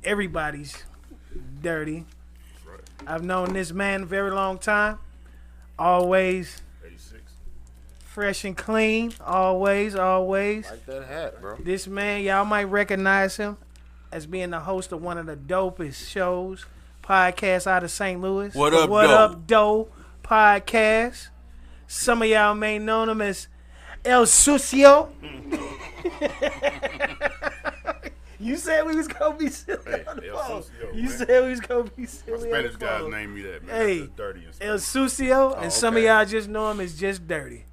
everybody's dirty. Right. I've known this man a very long time. Always 86. Fresh and clean. Always. Like that hat, bro. This man, y'all might recognize him as being the host of one of the dopest shows, podcasts out of St. Louis. What the up, What Doe? Up, Doe podcast. Some of y'all may know him as El Sucio. You said we was gonna be silly on the phone. You said we was gonna be silly. My Spanish guys named me that, man. Hey, dirty and El Sucio, and some of y'all just know him as just dirty.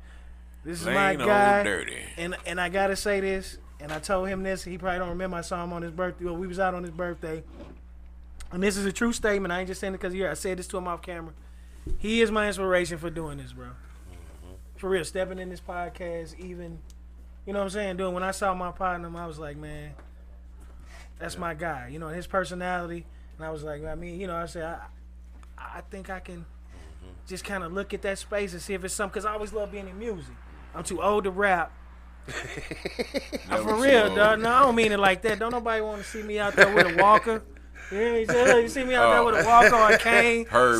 This is my guy, dirty. and I gotta say this, and I told him this. He probably don't remember. I saw him on his birthday. Well, we was out on his birthday, and this is a true statement. I ain't just saying it because I said this to him off camera. He is my inspiration for doing this, bro. For real, stepping in this podcast, even, you know what I'm saying, doing. When I saw my partner, I was like, man, that's my guy. You know, his personality, and I was like, I mean, you know, I said, I think I can just kind of look at that space and see if it's something, because I always love being in music. I'm too old to rap. For real, dog. No, I don't mean it like that. Don't nobody want to see me out there with a walker. You see me out there with a walker or a cane, or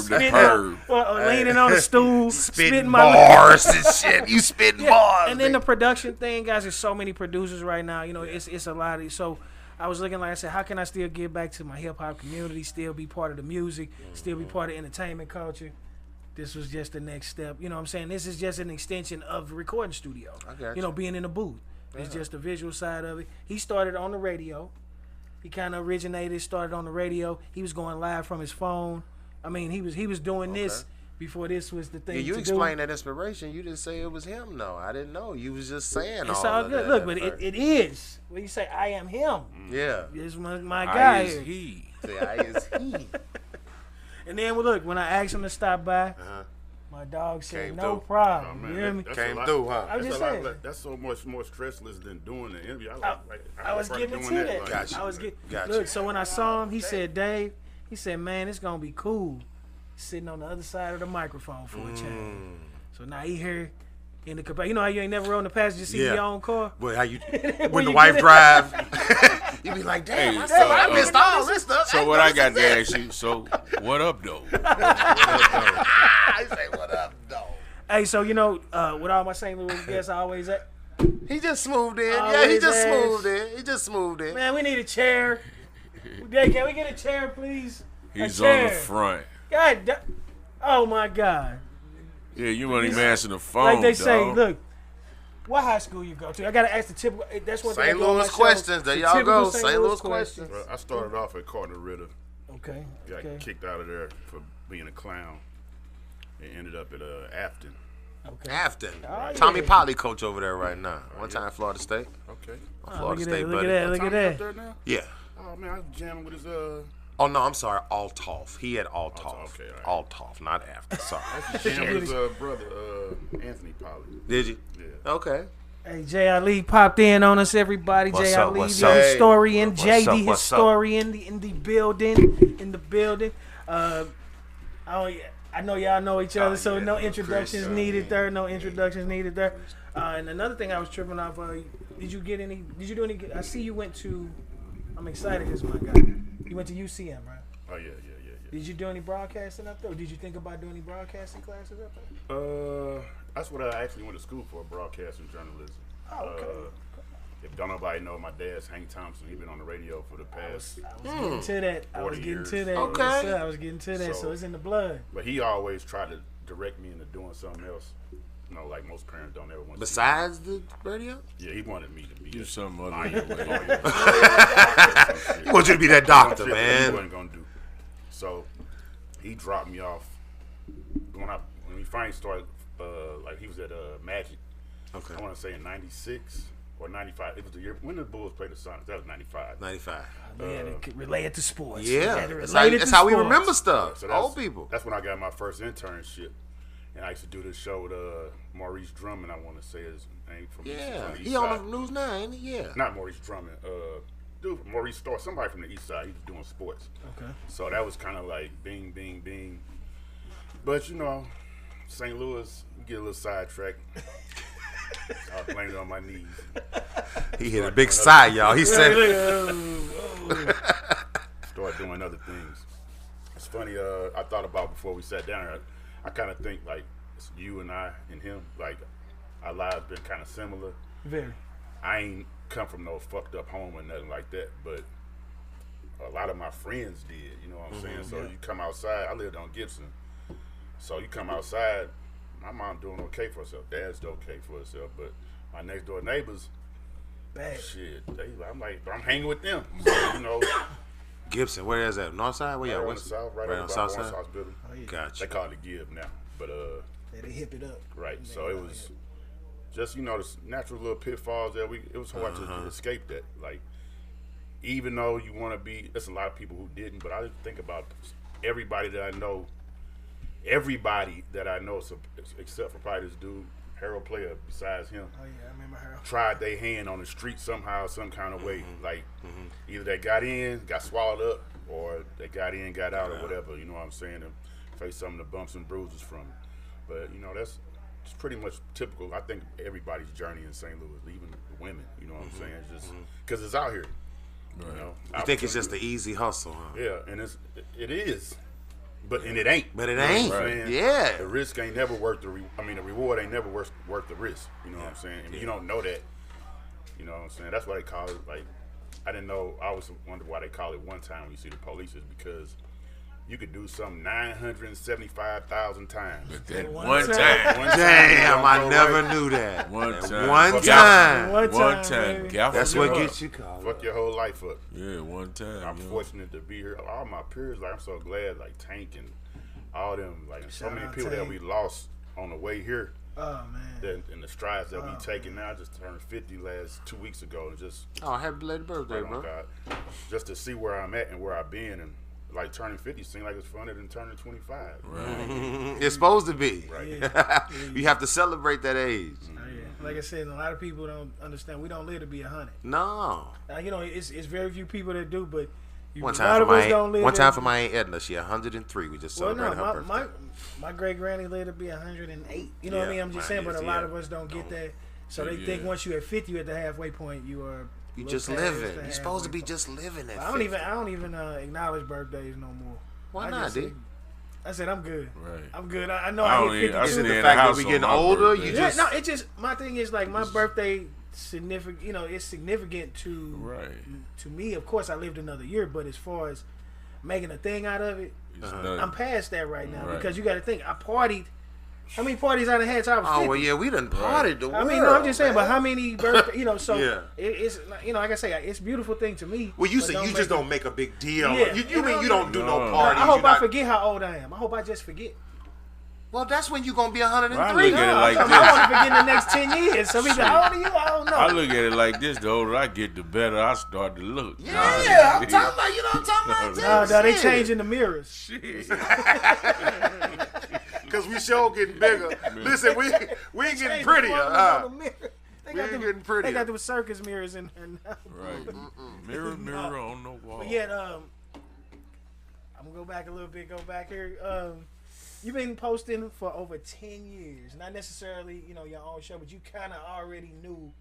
leaning on a stool, spitting bars and shit. You spitting bars. And then the production thing, guys. There's so many producers right now. You know, it's a lot of. So I was looking, like I said, how can I still give back to my hip hop community? Still be part of the music. Still be part of entertainment culture. This was just the next step. You know what I'm saying? This is just an extension of the recording studio. I got you know, being in the booth. It's just the visual side of it. He started on the radio. He kind of started on the radio. He was going live from his phone. I mean, he was doing this before this was the thing. Yeah, you explained that inspiration. You didn't say it was him, though. I didn't know. You was just saying it's all good. that. Look, but it is. When you say I am him, yeah, it's my guy. I is he. Say I is he. And then look, when I asked him to stop by, my dog said Came no through. problem. Oh, you hear me? Came through, huh? I was just saying. That's so much more stressless than doing the interview. I was getting to that. Gotcha. I was getting. Gotcha. Look, so when I saw him, he said, "Dave," he said, "Man, it's gonna be cool." Sitting on the other side of the microphone for a change. So now he here in the. You know how you ain't never rode in the passenger seat of your own car? Well, how you when the wife drive, you be like, damn, I missed all this stuff. So what I got to ask you? So what up, though? I say, what up, though? Hey, so you know, with all my St. Louis guests, I always he just smoothed in. Always He just smoothed in. Man, we need a chair. Hey, can we get a chair, please? He's on the front. God, oh my God. Yeah, you want him answering the phone, like they say, dog. look, what high school you go to? I gotta ask the typical. That's what St. Louis questions. There y'all go. St. Louis questions. Well, I started off at Carter Ritter. Okay. Got kicked out of there for being a clown. And ended up at Afton. Okay. Afton. Oh, Tommy yeah. Polley coach over there right now. One time Florida State. Okay. Florida State, look buddy. Look at that. Up there now? Yeah. Oh man, I was jamming with his Oh no, I'm sorry. Althoff. He had Althoff. Okay, Althoff, not Afton. Sorry. jamming with his brother Anthony Polley. Did you? Yeah. Okay. Hey, J. Ali popped in on us, everybody. What's J. up, Ali, what's the up? historian. What's J. up, the what's up? historian in the building. I know y'all know each other, so no introductions needed there. No introductions needed there. And another thing I was tripping off. Did you do any? I see you went to. I'm excited. This is my guy. You went to UCM, right? Oh yeah. Did you do any broadcasting up there? Or did you think about doing any broadcasting classes up there? That's what I actually went to school for, broadcasting journalism. Oh, okay. If don't nobody know, my dad's Hank Thompson. He been on the radio for the past. I was getting to that. 40 years. Okay. Yes, sir. I was getting to that. So it's in the blood. But he always tried to direct me into doing something else. You know, like most parents don't ever want. Besides the radio? Yeah, he wanted me to be Do something other lawyer. than that. He wants you to be that doctor, Some shit that man. He wasn't gonna do. So he dropped me off when we finally started. Like he was at Magic. Okay. I want to say in '96 or '95. It was the year when the Bulls played the Sonics. That was '95. 95. We had to relay it to sports. Yeah. That's how we remember stuff. So Old people. That's when I got my first internship. And I used to do this show with Maurice Drummond, I want to say his name from Yeah. the East He Side. on the News 9, yeah. Not Maurice Drummond. Dude, Maurice Starr, somebody from the East Side. He was doing sports. Okay. So that was kind of like bing, bing, bing. But you know, St. Louis, we get a little sidetracked. I was laying on my knees. He hit a big sigh, y'all. He said, Start doing other things. It's funny. I thought about before we sat down here. I kind of think like it's you and I and him. Like our lives been kind of similar. Very. I ain't come from no fucked up home or nothing like that, but a lot of my friends did. You know what I'm saying? So you come outside. I lived on Gibson, so you come outside. My mom doing okay for herself. Dad's doing okay for herself, but my next door neighbors, Bad. shit. I'm hanging with them. So, you know. Gibson, where is that? North side? Where Right y'all? on the West? south, right on on the the south South side? Hospital. Oh, yeah. Gotcha. They call it the Give now, but Yeah, they hip it up. right. And So they it was just the natural little pitfalls that it was hard to escape that. Like even though you want to be, there's a lot of people who didn't, but I just think about everybody that I know. Everybody that I know, except for probably this dude, Harold Player, besides him. Oh yeah, I remember her. Tried their hand on the street somehow, some kind of way. Like either they got in, got swallowed up, or they got in, got out, or whatever. You know what I'm saying? And faced some of the bumps and bruises from it. But that's it's pretty much typical. I think everybody's journey in St. Louis, even the women. You know what I'm saying? It's just because it's out here. Right. You think it's just an easy hustle, huh? Yeah, and it is. And it ain't. But it You know what I'm ain't. saying? Yeah. The risk ain't never worth the reward ain't never worth the risk. You know what I'm saying? And you don't know that. You know what I'm saying? That's why they call it, like, I didn't know. I always wondered why they call it one time when you see the police is because you could do something 975,000 times. But that One one time. time. One time, Damn, you I don't go never right. knew that. One That time. One Gaffle. time. One One time, time. baby. Gaffle That's you what up. gets you called. Fuck your whole life up. Yeah, one time. I'm fortunate to be here. All my peers, like I'm so glad, like Tank and all them, like so Shout many out people that Tank. we lost on the way here. Oh man. And the strides that we taking now. I just turned 50 last 2 weeks ago, and just Oh, happy belated birthday, oh my bro. God, just to see where I'm at and where I've been, and like turning 50 seems like it's funner than turning 25. Right. It's supposed to be. Right. Yeah. You have to celebrate that age. Oh, yeah. Like I said, a lot of people don't understand. We don't live to be 100. No. It's very few people that do, but One a time lot for of us my don't live. one to- time for my Aunt Edna. She 103. We just Well, celebrated no, her birthday. my great granny lived to be 108. You know what I Yeah, mean? I'm just mine saying, but is, a lot yeah. of us don't get that. So they Yeah. think once you're at 50, you're at the halfway point. You are. You look just past living. the You're supposed to halfway be point. just living at I don't even acknowledge birthdays no more. Why I not, just D? say- I said I'm good. Right. I'm good. I know I I, don't hit even- I 52. Is it stay the in fact the that house we on getting my older? birthday. You Yeah, just no, it just my thing is like my birthday significant. It's significant to Right. to me. Of course, I lived another year, but as far as making a thing out of it, It's nothing. I'm past that right now Right. because you got to think. I partied. How many parties I done had till I was 50? Oh well, yeah, we done partied the world. I mean, no, I'm just saying, but how many birthday? So Yeah. it's like I say, it's a beautiful thing to me. Well, you but say you make just it- don't make a big deal. Yeah. You mean you don't do no No. parties? I hope you I not- forget how old I am. I hope I just forget. Well, that's when you gonna be 103. Well, I look at it like I this. want to forget in the next 10 years. So how old are you? I don't know. I look at it like this: the older I get, the better I start to look. Yeah, I'm talking about. You know what I'm talking about? No, they Shit. changing the mirrors. Shit. Cause we sure getting bigger. Listen, we ain't getting prettier. We ain't getting prettier. They got the circus mirrors in there now. Right. Mirror, mirror on the wall. But yet, I'm gonna go back a little bit. Go back here. You've been posting for over 10 years. Not necessarily, your own show, but you kind of already knew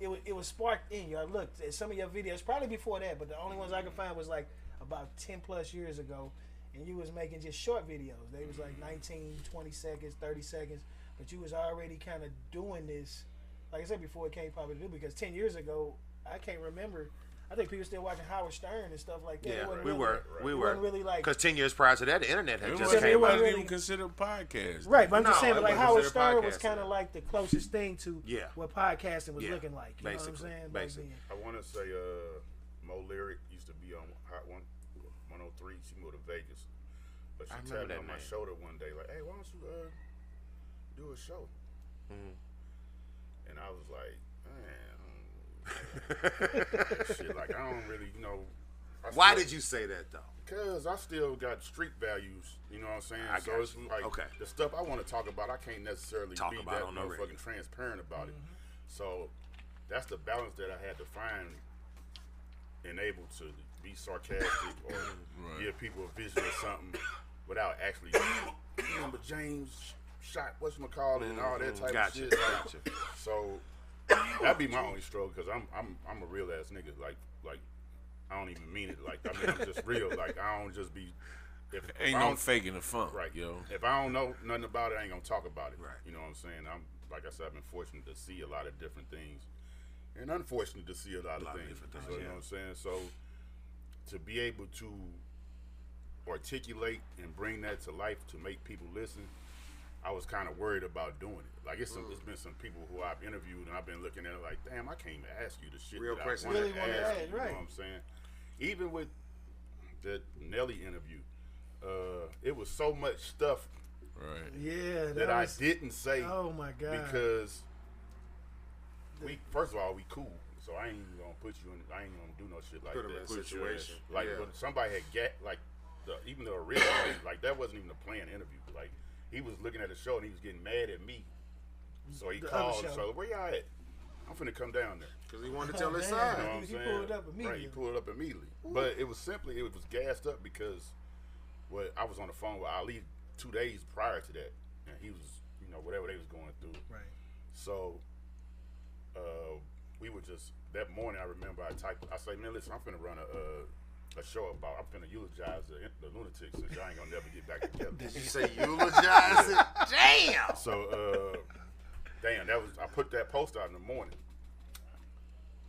it was sparked in you. I looked at some of your videos, probably before that, but the only ones I could find was like about 10 plus years ago. And you was making just short videos. They was like 19, 20 seconds, 30 seconds. But you was already kind of doing this, like I said before, it came popular to do because 10 years ago, I can't remember. I think people still watching Howard Stern and stuff like that. Yeah, It wasn't we really- were. it We wasn't were. really like Because 10 years prior to that, the internet had It just wasn't, came it out. wasn't really- even considered a podcast. right, but I'm just No, saying, it but like wasn't Howard considered Stern was podcasting. kind of like the closest thing to Yeah. what podcasting was Yeah, looking like. You know basically, what I'm saying? basically. Back I want to say Mo Lyric used to be on Hot 103. She moved to Vegas, but she I remember tapped that on my name. shoulder one day like, "Hey, why don't you do a show?" And I was like, "Man, shit, like I don't really, Why did you say that though? Because I still got street values, you know what I'm saying? I So got it's you. like Okay. the stuff I want to talk about, I can't necessarily Talk be about that on the radio. motherfucking transparent about it. So that's the balance that I had to find and able to be sarcastic or give people a vision of something without actually, remember James shot whatchamacallit and all that type Gotcha. of shit. Like, so that'd be my only struggle because I'm a real ass nigga. Like I don't even mean it. Like I mean I'm just real. Like I don't just be. If Ain't I no don't- faking the funk, Right, yo. If I don't know nothing about it, I ain't gonna talk about it. Right. You know what I'm saying? I'm like I said, I've been fortunate to see a lot of different things, and unfortunate to see a lot of things. different things, So, you know what I'm saying? So to be able to articulate and bring that to life to make people listen, I was kind of worried about doing it. Like it's been some people who I've interviewed and I've been looking at it like, damn, I can't even ask you the shit Real that questions. I Really want to wanna ask ask, you. right. You know what I'm saying? Even with the Nelly interview, it was so much stuff Right. Yeah, that I didn't say Oh my god. because we first of all we cool, so I ain't even gonna put you in. I ain't gonna do no shit like Put 'em that. in a situation. Like Yeah. but somebody had like even the original like that wasn't even a planned interview. Like he was looking at the show and he was getting mad at me, so he The called. other show. So where y'all at? I'm finna come down there. Because he wanted to tell his damn. You know side. what I'm He saying? pulled up Right, immediately. he pulled up immediately. But it was gassed up because I was on the phone with Ali 2 days prior to that, and he was, whatever they was going through. Right. So we were just that morning. I remember I say, man, listen, I'm finna run a show about. I'm finna eulogize the lunatics since y'all ain't gonna never get back together. Did you say eulogize it? Damn. So damn, I put that post out in the morning,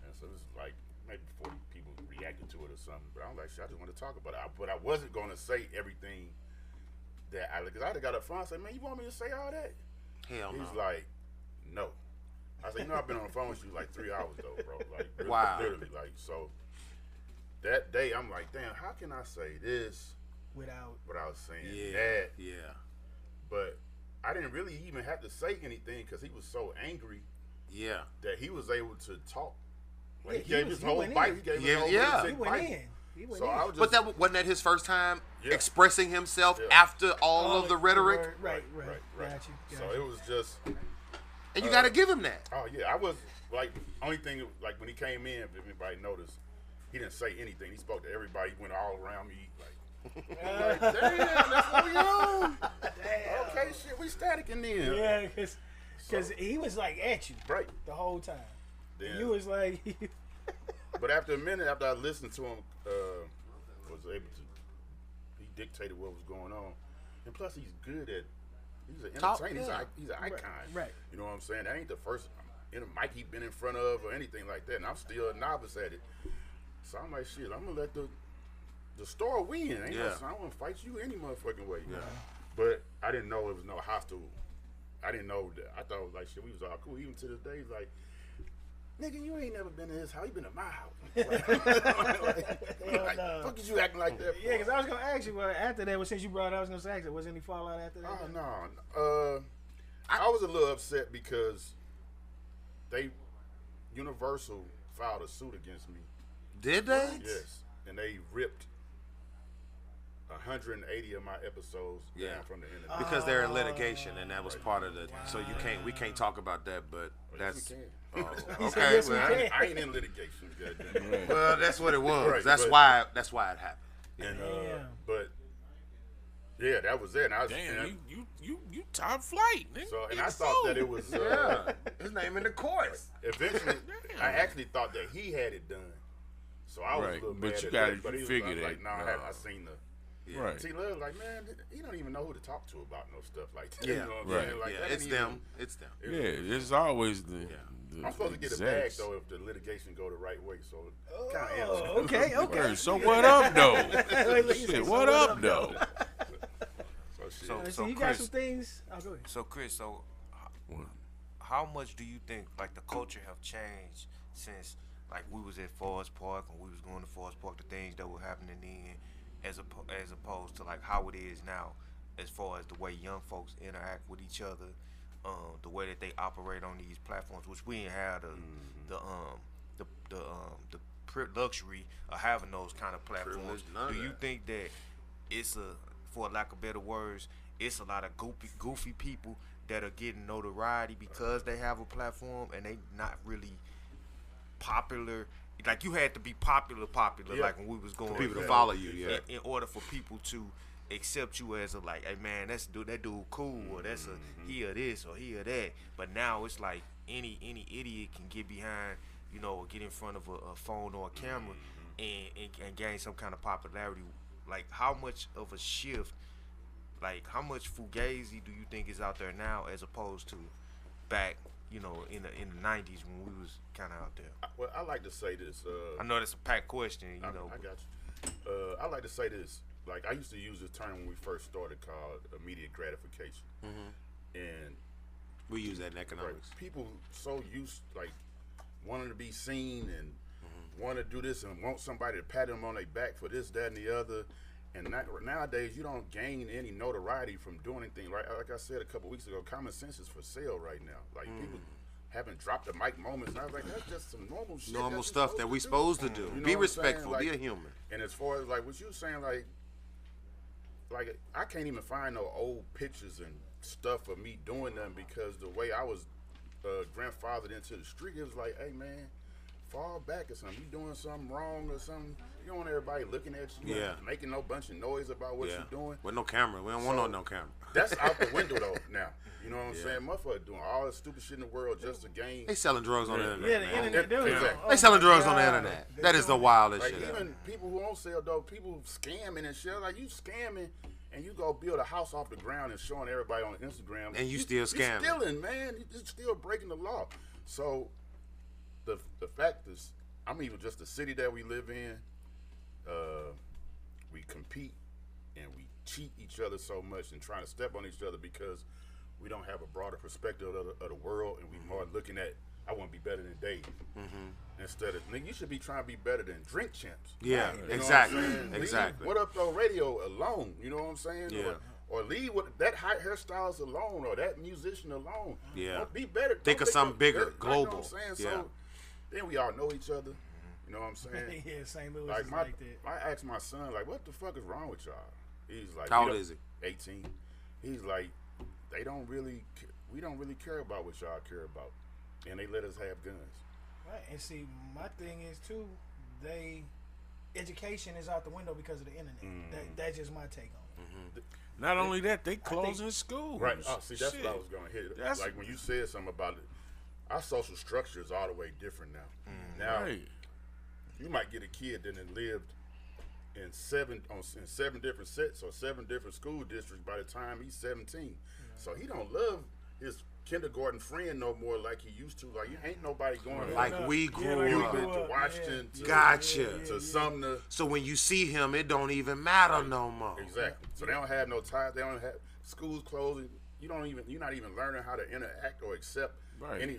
and so it was like maybe 40 people reacted to it or something. But I'm like, shit, I just want to talk about it. But I wasn't gonna say everything that because I'd have got up front and said, man, you want me to say all that? Hell no. He's like, no. I said, I've been on the phone with you like 3 hours though, bro. Like, Wow. literally, like, so that day I'm like, damn, how can I say this without saying that? Yeah. But I didn't really even have to say anything because he was so angry Yeah. that he was able to talk. Like, Yeah, he gave he his whole went bite. in. He gave Yeah, his whole yeah. He sick went bite. in. He went So in. I was just, But that wasn't that his first time Yeah. expressing himself Yeah. after all of the rhetoric? word. Right. right. Got you. So it was just, And you got to give him that. oh yeah, I was like, only thing, like when he came in, if anybody noticed, he didn't say anything. He spoke to everybody, he went all around me, like, I'm like, damn, that's what we on. Damn. Okay, shit, we static in there. Yeah, because he was like at you Right. the whole time. Then, And you was like, but after a minute, after I listened to him, was able to, he dictated what was going on. And plus, he's good at, he's an Talk, entertainer. yeah. He's an icon. right. You know what I'm saying? That ain't the first mic he been in front of or anything like that. And I'm still a novice at it. So I'm like, shit, I'm going to let the store win. Ain't Yeah. I don't want to fight you any motherfucking way. Yeah. But I didn't know it was no hostile. I didn't know that. I thought it was like, shit, we was all cool. Even to this day, he's like, nigga, you ain't never been to his house. You been to my house. Like, no. fuck is you acting like that for? Yeah, because I was going to ask you, well, after that, since you brought it up, I was going to ask you, was any fallout after that? Oh no. I was a little upset because Universal filed a suit against me. Did they? Yes, and they ripped 180 of my episodes Yeah. down from the internet. Because they're in litigation, and that was part of the. So we can't talk about that, but Yes, that's we can. oh, said, okay. yes, we well, can. I ain't in litigation. Goddamn. well, that's what it was. Right, that's but- why it happened. And Damn. but yeah, that was it. And I was, Damn, and you top flight, nigga. so and I thought that it was Yeah, his name in the courts. eventually. I actually thought that he had it done. So I was Right, a little but mad you at gotta- that. But you he was figure like, that, no, I seen the. Right. See, Love like, man, he don't even know who to talk to about no stuff like that. Yeah. You know what I'm Right. saying? Like, Yeah, that it's ain't them. even- It's them. Yeah, it's always the. I'm supposed to get a bag execs. though if the litigation go the right way. So it kind of Oh, okay. Word, so what up, though? Wait, you say, Shit, so what up, though? So shit. So- So you got Chris- some things. Oh, go ahead. So Chris, how much do you think like the culture have changed since like we was at Forest Park and we was going to Forest Park, the things that were happening then, as opposed to like how it is now, as far as the way young folks interact with each other, the way that they operate on these platforms, which we ain't had the luxury of having those kind of platforms. Privilege, none of Do you that. think that it's for lack of better words, it's a lot of goofy people that are getting notoriety because they have a platform and they not really popular. Like you had to be popular, Yeah. like when we was going People to there, follow you, yeah. in order for people to accept you as a like, hey man, that dude cool, or that's he or this or he or that. But now it's like any idiot can get behind, or get in front of a phone or a camera and gain some kind of popularity. Like, how much of a shift, like how much fugazi do you think is out there now as opposed to back, in the 90s when we was kind of out there? Well, I like to say this. I know that's a packed question, I got you. I like to say this. Like, I used to use this term when we first started called immediate gratification. And we use that in economics. People so used, like, wanting to be seen and want to do this and want somebody to pat them on their back for this, that, and the other. And nowadays, you don't gain any notoriety from doing anything. Right? Like I said a couple weeks ago, common sense is for sale right now. Like, people haven't dropped the mic moments. And I was like, that's just some normal shit. Normal stuff that we supposed to do. Be respectful. Like, be a human. And as far as, like, what you saying, like I can't even find no old pictures and stuff of me doing them because the way I was grandfathered into the street, it was like, hey, man, fall back or something. You doing something wrong or something. You don't want everybody looking at you, making no bunch of noise about what you're doing. With no camera. We don't want no camera. That's out the window, though, now. You know what I'm saying? Motherfuckers doing all the stupid shit in the world just to gain. They selling drugs on the internet. Yeah, the internet. Exactly. They selling drugs on the internet. That is the wildest like, shit. Even people who don't sell dope, people scamming and shit. Like, you scamming and you go build a house off the ground and showing everybody on Instagram. And you still scamming. You're stealing, man. You're still breaking the law. So the fact is, I'm even just the city that we live in. We compete and we cheat each other so much and trying to step on each other because we don't have a broader perspective of the world, and we more looking at, I want to be better than Dave. Instead of, nigga, you should be trying to be better than Drink Champs. Yeah, You know exactly. what I'm saying? Exactly. Leave What Up Though Radio alone, you know what I'm saying? Yeah. Or leave with that high hairstylist alone or that musician alone. Yeah. Don't be better. Think Don't of something bigger, You know global. what I'm saying? Yeah. So then we all know each other. You know what I'm saying? Yeah, St. Louis Like is my, like that. I asked my son, like, what the fuck is wrong with y'all? He's like, How old is he? 18. He's like, we don't really care about what y'all care about, and they let us have guns. Right, and see, my thing is too, education is out the window because of the internet. That's just my take on it. Not only that, they closing schools. Right. Oh, see, that's Shit. what I was going to hit. That's- Like when you said something about it, our social structure is all the way different now. Now, Right. you might get a kid that had lived in seven different sets or 7 different school districts by the time he's 17. So he don't love his kindergarten friend no more like he used to. Like, you ain't nobody going Like we grew up. to Washington to, Gotcha. to Sumner. So when you see him, it don't even matter no more. Exactly. So they don't have no ties. They don't have schools closing. You're not even learning how to interact or accept any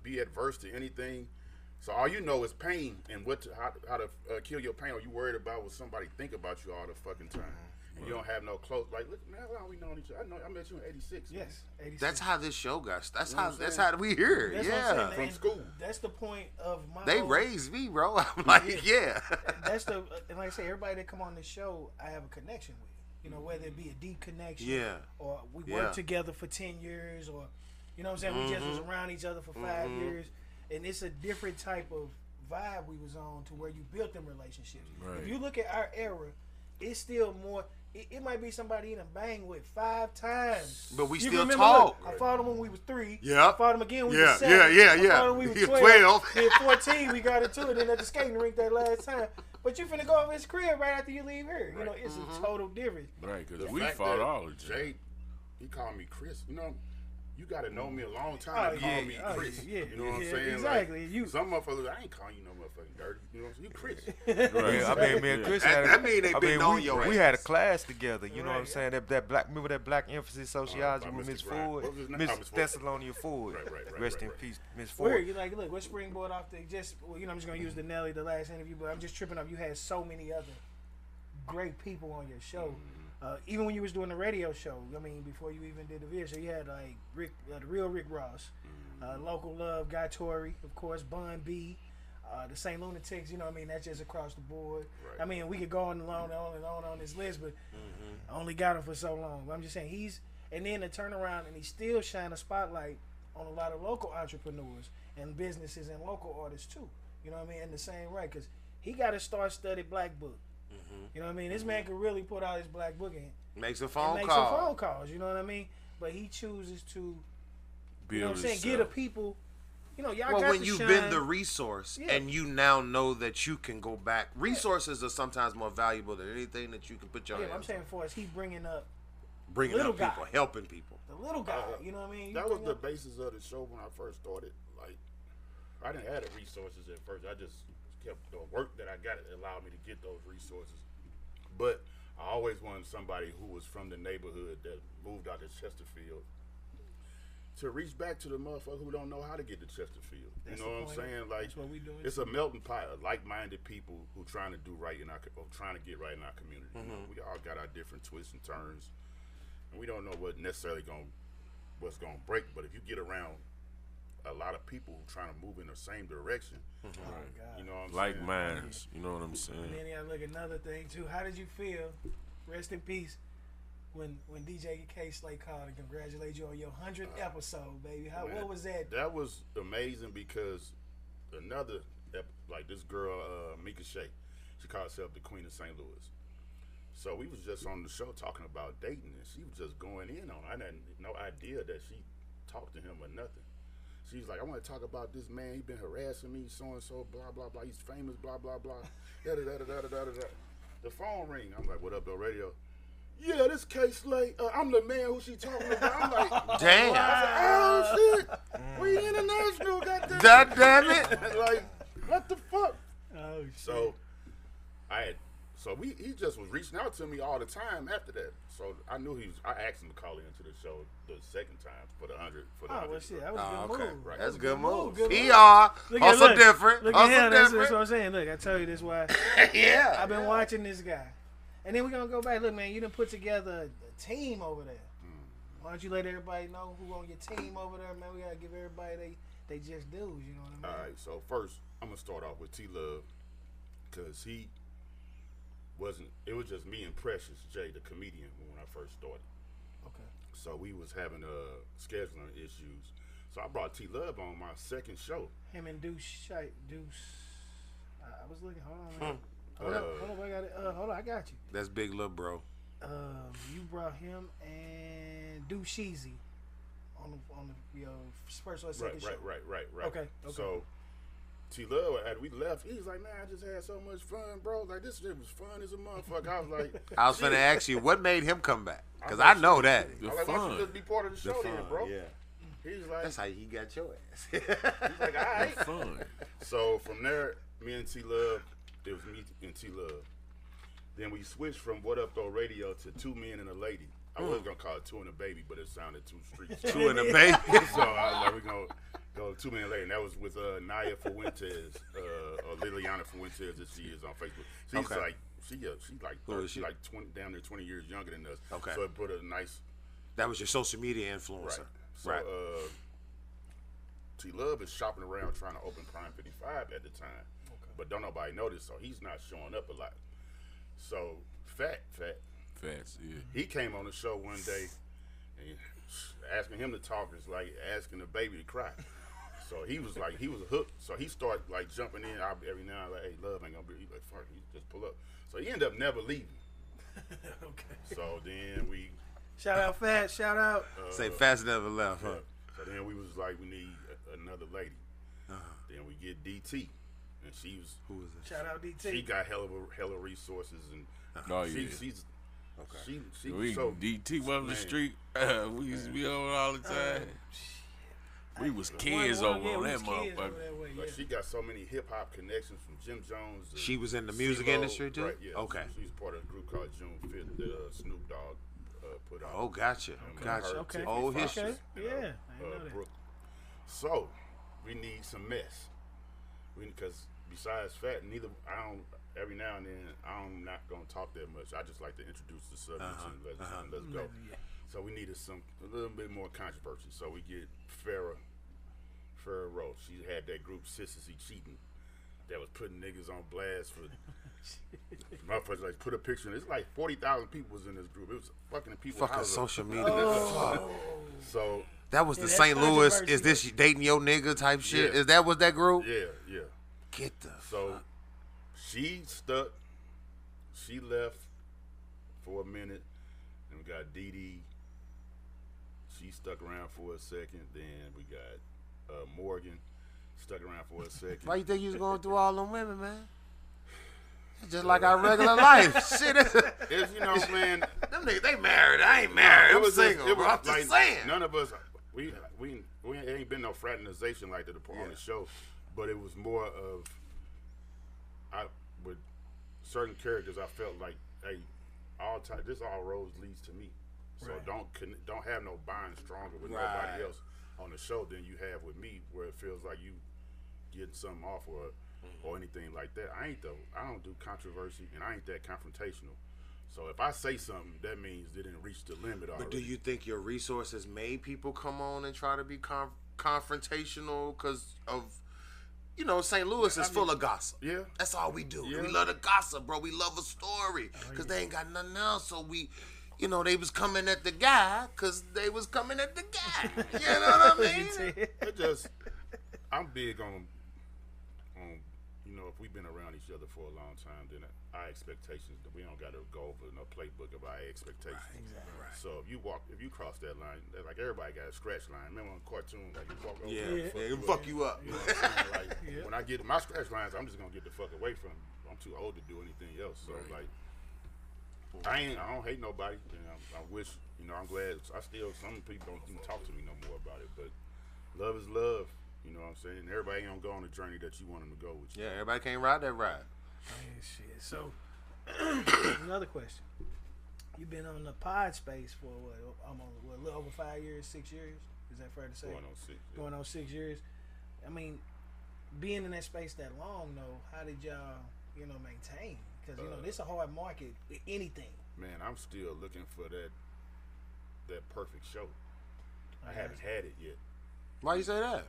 be adverse to anything. So all you know is pain and how to kill your pain. Or you worried about what somebody think about you all the fucking time. And you don't have no close. Like, look, man, how long we known each other? I met you in '86. Yes, 86. That's how this show got. That's You know how. what I'm That's saying? how we hear. That's what I'm Yeah. saying. From And school. That's the point of my. They whole- raised me, bro. I'm like, yeah. That's the and like I say, everybody that come on this show, I have a connection with. You know, whether it be a deep connection, Yeah. or we Yeah. worked together for 10 years, or you know what I'm saying, we just was around each other for 5 years, and it's a different type of vibe we was on to where you built them relationships. Right. If you look at our era, it's still more. It might be somebody you done bang with 5 times, But we You still remember, talk. look, I fought him when we was 3. Yep. I fought him again when we Yeah, was 7. yeah, I yeah. fought him when we He was was 12. 12. Then 14, we got into it. Then at the skating rink that last time. But you finna go over his crib right after you leave here. You know, it's a total difference. Right, because The we fact fought that all the time. Jay, he called me Chris. You know, you got to know me a long time to call me Chris. Yeah, You know what I'm yeah, saying? exactly. Like, You- some motherfuckers, I ain't calling you no motherfucking dirty. You know what I'm saying? You Chris. Right. Yeah, I mean, me and Chris That- had a, that mean they I been mean, on we, your we ass. had a class together. You know what I'm Right. saying? That black, remember that black emphasis sociology by with Mr. Miss Grimes. Ford, What was his name? Miss Oh, Miss Ford. Thessalonia Ford. Right, Rest in right. peace, Miss Where Ford. you like, look, let's springboard off the well, you know, I'm just gonna use the Nelly, the last interview, but I'm just tripping up. You had so many other great people on your show. Even when you was doing the radio show, I mean, before you even did the video show, you had like Rick, the real Rick Ross, Local Love, Guy Torrey, of course, Bun B, the St. Lunatics. You know what I mean? That's just across the board. Right. I mean, we could go on and on this list, but I only got him for so long. But I'm just saying and then to turn around and he still shine a spotlight on a lot of local entrepreneurs and businesses and local artists too. You know what I mean? In the same right, because he got a star-studded black book. You know what I mean? This man could really put out his black book and Makes a make phone some call. phone calls. You know what I mean? But he chooses to, you know what I'm saying, himself. get the people. You know, y'all Well, got when to you've shine. been the resource Yeah. and you now know that you can go back, resources are sometimes more valuable than anything that you can put your Yeah, hands I'm saying on. for us, he bringing up Bringing little up people, guy. helping people. the little guy. You know what I mean? You That was bring the up- basis of the show when I first started. Like, I didn't have the resources at first. I just kept the work that I got allowed me to get those resources. But I always wanted somebody who was from the neighborhood that moved out to Chesterfield to reach back to the motherfucker who don't know how to get to Chesterfield. That's you know the what I'm point. saying? Like, That's what we doing. it's a melting pot of like-minded people who trying to do right in our, or trying to get right in our community. You know, we all got our different twists and turns, and we don't know what necessarily what's gonna break. But if you get around a lot of people who trying to move in the same direction, Oh, God. you know what I'm Like saying? minds, you know what I'm And saying? then you look another thing too. How did you feel? Rest in peace. When DJ K Slay called and congratulate you on your 100th episode, baby. Man, What was that? That was amazing because another, like this girl, Mika Shea, she called herself the Queen of St. Louis. So we was just on the show talking about dating, and she was just going in on it. I had no idea that she talked to him or nothing. She's like, I want to talk about this man. He been harassing me, so and so, blah blah blah. He's famous, blah blah blah. Da da da da da da da. The phone ring. I'm like, what up, though, radio? Yeah, this K Slay. I'm the man who she talking about. I'm like, Damn. oh shit, we international, goddamn. God damn it. Like, what the fuck? Oh, shit. So he just was reaching out to me all the time after that. So I knew I asked him to call into the show the second time for the 100. For the Oh, 100. well, shit. That was a Oh, good okay. move. Right. That's a That good was move. Good PR, Look at- hustle look. different. Look at Hustle him. That's different. what I'm saying. Look, I tell you this why. Yeah. I've been watching this guy. And then we're going to go back. Look, man, you done put together a team over there. Why don't you let everybody know who on your team over there, man? We got to give everybody they just dues, you know what I mean? All right. So first, I'm gonna start off with T Love because he wasn't. It was just me and Precious J, the comedian, when I first started. Okay. So we was having scheduling issues. So I brought T Love on my second show. Him and Deuce. I was looking. Hold on, man. Hold up. I got it. Hold on. I got you. That's big lil bro. You brought him and Deuce Sheezy on the first or second show. Right. Okay. So T Love, as we left, he was like, "Man, I just had so much fun, bro. Like this shit was fun as a motherfucker." I was like, I was finna ask you, what made him come back? Because I know that. I was like, "Why don't you just be part of the show, then, bro?" Yeah. He's like, That's how he got your ass. he's like, "All right." Fun. So from there, me and T Love, it was me and T Love. Then we switched from What Up Though Radio to Two Men and a Lady. I was gonna call it Two and a Baby, but it sounded too street. Two in the baby. So I was like, we're gonna go 2 minutes later, and that was with Naya Fuentes, or Liliana Fuentes, as she is on Facebook. She's Okay. like, she's like, Who is she? like 20, damn near 20 years younger than us. Okay. So it put a nice That was your social media influencer. So Right. T Love is shopping around trying to open Prime 55 at the time, but don't nobody notice, so he's not showing up a lot. So Fat. Facts, yeah. He came on the show one day, and asking him to talk is like asking a baby to cry. So he was hooked. So he started like jumping in every now and then, like, "Hey, Love ain't gonna be." He's like, "Fuck, he just pull up." So he ended up never leaving. Okay. So then we, Shout out Fat. Shout out. Say fast never left, huh? so then we was like, we need another lady. Then we get DT, and she was, Who was it? Shout out DT. she got hella resources, and Oh, yeah. she's Okay. she We so DT up the man. street. We used to be on all the time. We was kids One- over yeah, on we that was kids over motherfucker. that way, Like yeah. she got so many hip hop connections from Jim Jones. To She was in the music CeeLo, industry too? Right, yeah. Okay. She's part of a group called June 5th that Snoop Dogg put out. Oh, gotcha. And Gotcha. her, Okay. Tiffany Old Fox, history. Okay. you know, Yeah, I didn't know that. Brooklyn. So we need some mess. Because besides Fat, every now and then I'm not gonna talk that much. I just like to introduce the subjects and let's go. Yeah. So we needed a little bit more controversy. So we get Farrah Rose. She had that group Sissy Cheating that was putting niggas on blast for motherfuckers. Like put a picture in. It's like 40,000 people was in this group. It was fucking people. Fucking houses. social media. So That was Yeah, the that's St. Louis. controversy. Is this dating your nigga type shit? Yeah. Is that what that group? yeah. Get the. So she stuck. she left for a minute, and we got Dee Dee. She stuck around for a second. Then we got Morgan, stuck around for a second. Why you think you was going through all them women, man? It's just like our regular life. Shit, It's, you know, man. them niggas, they married. I ain't married. I'm single. It was I'm just saying. None of us, we ain't been no fraternization like that on the show, but it was more of, with certain characters, I felt like, hey, this all roads leads to me. So don't have no bond stronger with nobody else on the show than you have with me, where it feels like you getting something off or anything like that. I don't do controversy, and I ain't that confrontational. So if I say something, that means they didn't reach the limit already. But do you think your resources made people come on and try to be confrontational because of, you know, St. Louis is full of gossip. Yeah. That's all we do. Yeah. We love the gossip, bro. We love a story because they ain't got nothing else. So we, you know, they was coming at the guy because they was coming at the guy. You know what I mean? It just, I'm big on, you know, if we've been around each other for a long time, then our expectations, we don't got to go over no playbook of our expectations. Exactly. So if you cross that line, like everybody got a scratch line. Remember on cartoons, like you walk over, Fuck you up. You know what I'm saying? Like when I get my scratch lines, I'm just gonna get the fuck away from them. I'm too old to do anything else. So like, I don't hate nobody. You know, I wish, you know, I'm glad. Some people don't even talk to me no more about it. But love is love. You know what I'm saying? Everybody ain't gonna go on the journey that you want them to go with you. Yeah, everybody can't ride that ride. Man, shit. So, another question. You've been on the pod space for almost a little over 5 years, 6 years. Is that fair to say? Going on 6. Yeah. Going on 6 years. I mean, being in that space that long, though, how did y'all, you know, maintain? Because you know, this is a hard market with anything. Man, I'm still looking for that perfect show. I haven't had it yet. Why you say that?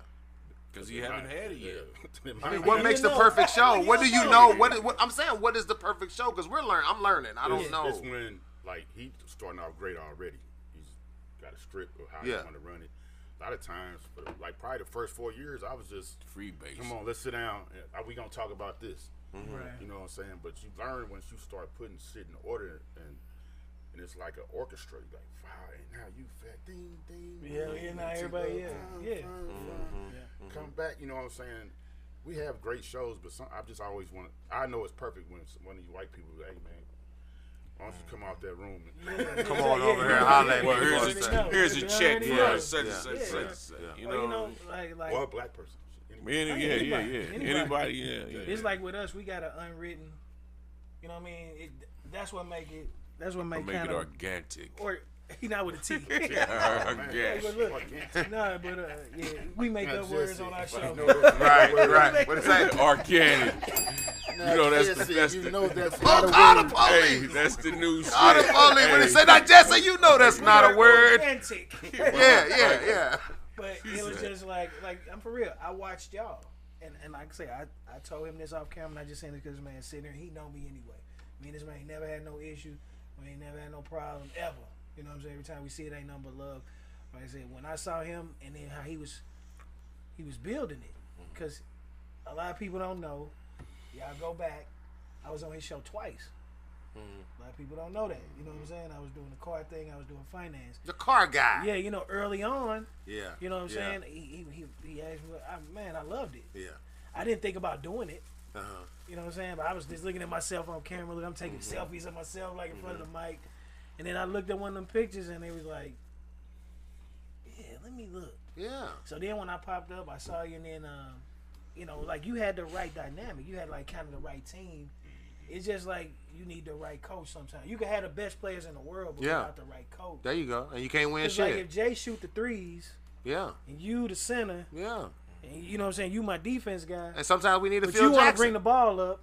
Because you haven't had it yet. I mean, what makes the perfect show? What do you know? What I'm saying, what is the perfect show? Because I'm learning. I don't know. It's when, like, he's starting off great already. He's got a script of how he want to run it. A lot of times, like probably the first 4 years, I was just Free base. come on, let's sit down. Are we gonna talk about this? Right. You know what I'm saying? But you learn once you start putting shit in order, and it's like an orchestra. You're like, wow, and now you fat ding ding. Yeah, now everybody, Come back. You know what I'm saying? We have great shows, but I just always want. I know it's perfect when one of you white people, hey man, why don't you come out that room? And Come on over here, holla at me. Well, here's a check for such and such. You Well, you know, know, like or a black person. Anybody, yeah. it's like with us, we got an unwritten. You know what I mean? That's what make it. That's what make make kind it of organic. or he not with a T. Organic. But look, no, but we make up words on our show. Right. What is that? Organic. You know that's You know that's Call not a the word. hey, police. that's the new shit. Call the police. When they say that, Jesse, you know that's not a word. Authentic. Yeah. But it was just like I'm for real. I watched y'all, and like I say, I told him this off camera, and I just saying it because this man sitting there. He know me anyway. Me and this man never had no issue. We ain't never had no problem ever. You know what I'm saying? Every time we see it, ain't nothing but love. Like I said, when I saw him, and then how he was building it, because a lot of people don't know. Y'all go back. I was on his show twice. A lot of people don't know that. You know what I'm saying? I was doing the car thing. I was doing finance. The car guy. Yeah, you know, early on. Yeah. You know what I'm saying? He asked me, man, I loved it. Yeah. I didn't think about doing it. Uh-huh. You know what I'm saying? But I was just looking at myself on camera. Look, I'm taking selfies of myself like in front of the mic. And then I looked at one of them pictures and it was like, yeah, let me look. Yeah. So then when I popped up, I saw you, and then, you know, like you had the right dynamic. You had like kind of the right team. It's just like you need the right coach sometimes. You can have the best players in the world, but without the right coach. There you go. And you can't win It's shit. like if Jay shoot the threes, Yeah. and you the center, Yeah. and you know what I'm saying, you my defense guy, And sometimes we need to but Phil you want to Jackson. bring the ball up,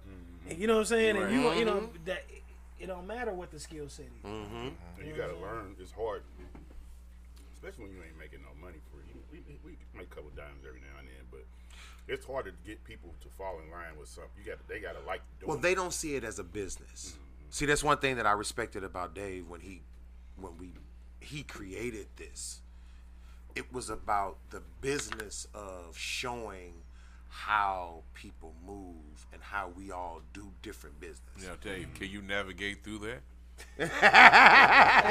and you know what I'm saying, and you know Mm-hmm. that it don't matter what the skill set is. And you gotta learn. It's hard, especially when you ain't making no money for it. We make a couple dimes every now and then, but it's hard to get people to fall in line with something. They gotta like doing. Well, they don't see it as a business. See, that's one thing that I respected about Dave when he created this. It was about the business of showing how people move and how we all do different business. Yeah, I'll tell you, can you navigate through that? Hey,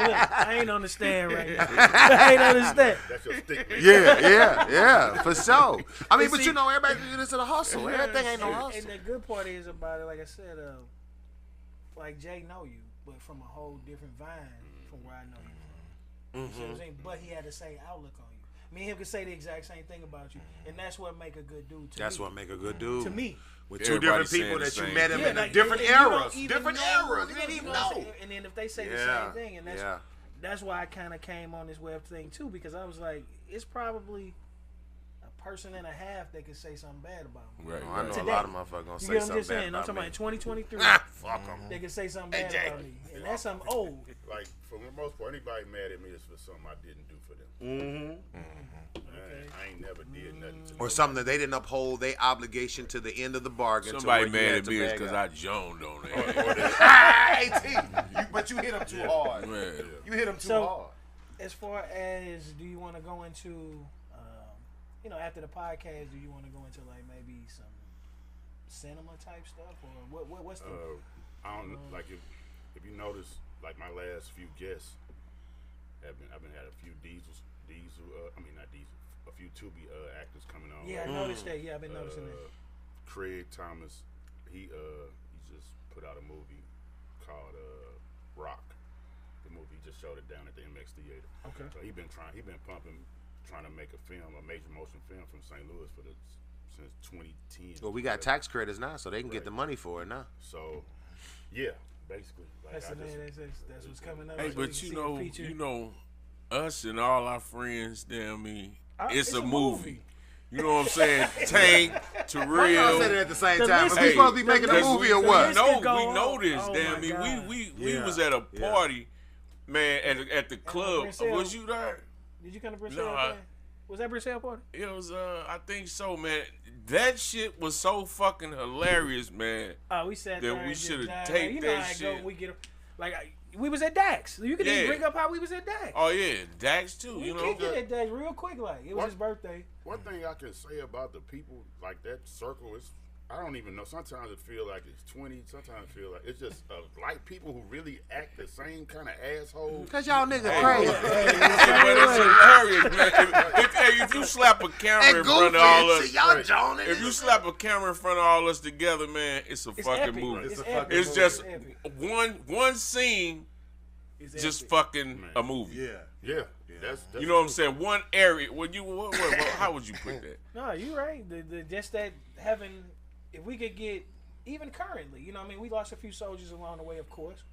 look, I ain't understand right now. I ain't understand. That's your stick, man. Yeah, for sure. I mean, but see- you know, everybody do this in a hustle. Everything ain't no And hustle. the good part is about it, like I said, like Jay know you, but from a whole different vine from where I know you from. You see what I'm saying? But he had the same outlook on you. Me and him could say the exact same thing about you, and that's what make a good dude to That's me. what make a good dude. To me. With two Everybody different people saying the that you same met him thing. in like, different and you don't eras. even Different know, eras. You didn't even what I'm know. saying? And then if they say the Yeah, same thing, and yeah. that's why I kind of came on this web thing too, because I was like, it's probably a person and a half that could say something bad about me. Right. I know Today. a lot of motherfuckers gonna You say get what I'm something just bad saying? I'm about talking me. about in 2023. Fuck them. They can say something Hey, bad Jay. about me, and that's something old. Like, for the most part, anybody mad at me is for something I didn't do for them. I ain't never did nothing to Or something that they didn't uphold their obligation to the end of the bargain. to Somebody where you mad had at to me is bag because out. I joned on it. But you hit him too hard. Man. You hit him too So- hard. As far as, do you want to go into, after the podcast, do you want to go into like maybe some cinema type stuff, or what's the? I don't know, like if you notice, like my last few guests I've been had a few a few Tubi actors coming on. Yeah, I noticed that. Yeah, I've been noticing that. Craig Thomas, he just put out a movie called Rock. The movie just showed it down at the MX Theater. Okay. So he been trying to make a major motion film from St. Louis since 2010. Well, we got tax credits now, so they can get the money for it now. So, yeah, basically. Like, That's what's coming up. Hey, so we but can you see the know, feature. us and all our friends, damn me, It's it's a a movie. movie. You know what I'm saying? Tank, Why y'all said it Terrell. at the same The time? list Are we is- supposed to be the making a list- movie or the what? list- No, could go we know on. this. Oh damn my me, God. we Yeah. was at a Yeah. party, man, at the club. Brazil. Was you there? Did you come to Brazil? No, Was that Brazil party? It was I think so, man. That shit was so fucking hilarious, man. Oh, we sat That there we and just shoulda died. taped You know that how it shit. go. We get we was at Dax. You could even Yeah. bring up how we was at Dax. Oh yeah, Dax too. we You know. kicked it at Dax real quick. Like it was What? his birthday. One thing I can say about the people like that circle is, I don't even know. Sometimes it feel like it's 20. Sometimes it feel like it's just like people who really act the same kind of asshole. Cause y'all niggas crazy. Yeah, but it's hilarious, man. If you slap a camera And in front of goofy all and us, shit, y'all joning. if you slap a camera in front of all us together, man, it's a It's fucking epic. movie. It's a epic. fucking It's movie. just epic. one scene, It's just epic. fucking a movie. Yeah, that's You know what I'm saying? One area. How would you put that? No, you right. The just that having, if we could get even currently, you know, what I mean, we lost a few soldiers along the way, of course.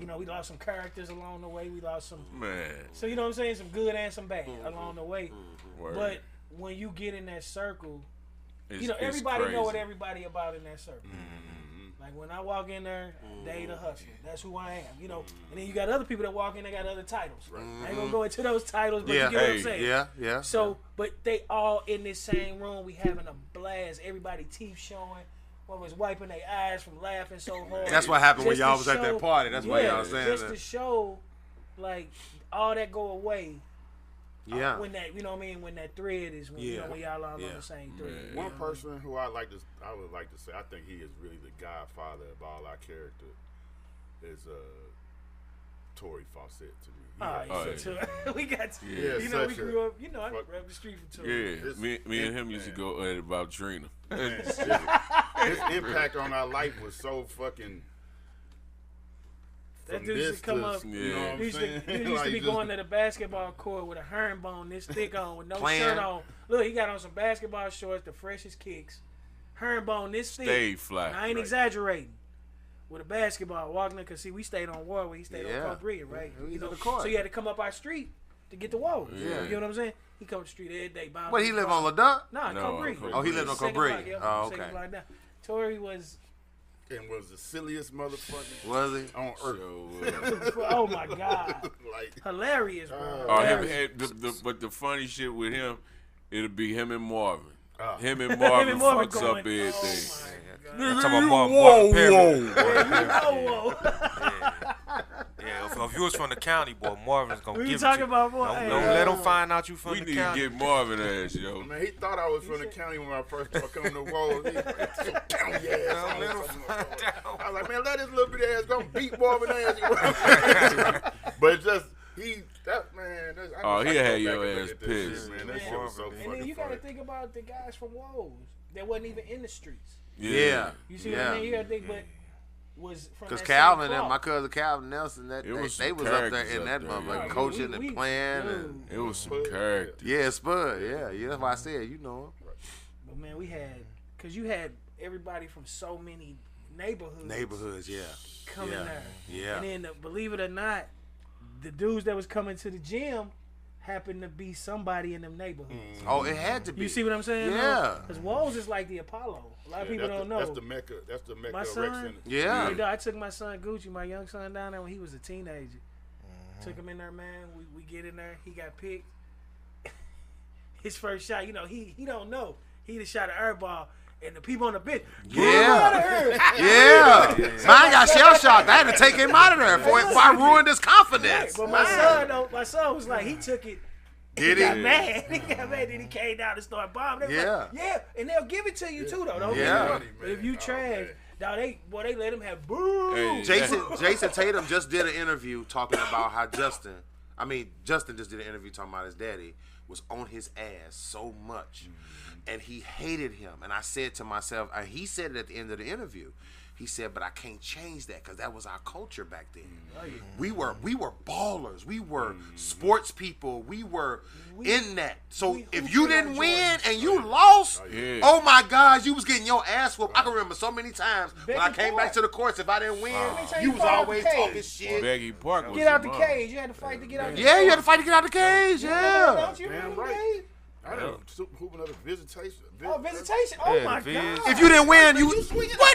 You know, we lost some characters along the way. We lost some. Man. So you know what I'm saying? Some good and some bad along the way. Word. But when you get in that circle, It's- you know, it's everybody know what crazy. everybody about in that circle. Like when I walk in there, they the hustler. That's who I am. You know, and then you got other people that walk in, they got other titles. I ain't gonna go into those titles, but Yeah, you get what hey, I'm saying. Yeah. So, but they all in this same room. We having a blast. Everybody teeth showing. One was wiping their eyes from laughing so hard. That's what happened when Just y'all to was at that show- party. That's why yeah, y'all saying just that. to show, like, all that go away. Yeah. When that, you know what I mean? When that thread is, when, you know, Yeah. when y'all all on Yeah. the same thread. one person who I would like to say, I think he is really the godfather of all our character, is Tory Fawcett to me. He Oh, has yeah. such So, we got to, Yeah, you know, we such a grew up, you know, I grew fuck- up the street for two. Yeah, It's- me and him used to go at it about Trina. his impact on our life was so fucking. That from dude used this to come to, up. you know what I'm He used saying? to, he used Like, to be just- going to the basketball court with a herringbone this thick on, with no Playing. shirt on. Look, he got on some basketball shorts, the freshest kicks, herringbone this thick. Stay fly. I ain't exaggerating. With a basketball, walking in, because see, we stayed on Warwick, he stayed Yeah. on Cobria, right? Yeah, he's You know, on the court. so you had to come up our street to get to Warwick. Yeah. You know what I'm saying? He come to the street every day. What, he live on LaDuck? Nah, No, Cobria. on Oh, he lived on Second Cobria. block, yeah, Oh, second okay. block down. Tory was, and was the silliest motherfucker Was he? on earth. So, oh my God. Like, Hilarious, bro. oh, Hilarious. but the funny shit with him, it'll be him and Marvin. Ah. Him and Marvin, Him and Marvin fucks going, up everything. oh my God. I'm talking about Whoa, Marvin Perry. Oh, whoa. Yeah, if you was from the county, boy, Marvin's gonna We give it talking to you. about, boy, Don't, hey, don't let him find out you from We the need to county. get Marvin ass, yo. Man, he thought I was from the county when I first started coming to Walls. He like, "So county ass." Don't let him find out. I was like, man, let this little bit ass go beat Marvin ass. But it's just, he had your ass pissed. Man, that shit was so And fucking then you got to funny. think about the guys from Woes that wasn't even in the streets. Yeah. You see what I mean? You got to think, but was from Because that Calvin same and my cloth. cousin Calvin Nelson, It was they some was up there characters in up that there, motherfucker, yeah. coaching We- and playing. And, It was some character. yeah, Spud. Yeah, that's why I said, you know him. But man, we had, because you had everybody from so many neighborhoods Yeah. coming Yeah. there. Yeah. And then, believe it or not, the dudes that was coming to the gym happened to be somebody in them neighborhoods. Oh, it had to be. You see what I'm saying? Yeah. Because Woes is like the Apollo. A lot of people don't know. That's the Mecca. That's the Mecca My Rec son, Center. Yeah. Hey, dog, I took my son Gucci, my young son, down there when he was a teenager. Took him in there, man. We get in there. He got picked. His first shot, you know, he don't know. He just shot an air ball, and the people on the bench, get him out of here. Yeah. Mine got shell shocked. I had to take him out of there before I ruined his confidence. But my son was like, he took it. Did He got he? mad. He got mad. Then he came down and started bombing. They was like, yeah, and they'll give it to you too, though. Don't Yeah. get me wrong. But if you trash, dog, they let him have boo. Hey. Jason Tatum just did an interview talking about how Justin just did an interview talking about his daddy was on his ass so much, and he hated him. And I said to myself, and he said it at the end of the interview. He said, but I can't change that because that was our culture back then. We were ballers. We were sports people. We were in that. So if you didn't win and you lost, yeah. oh my God, you was getting your ass whooped. I can remember so many times when I Becky came Park. back to the courts, if I didn't win, tell you you was fire out always the cage. talking shit. Becky Park was Get out the your mom. cage. You had to fight to get out the cage. Yeah, you had to fight to get out the cage. Yeah. Don't you Damn remember right. that? I done hooping up a visitation. Oh, visitation. Oh, Yeah, my Viz. God. If you didn't win, you what?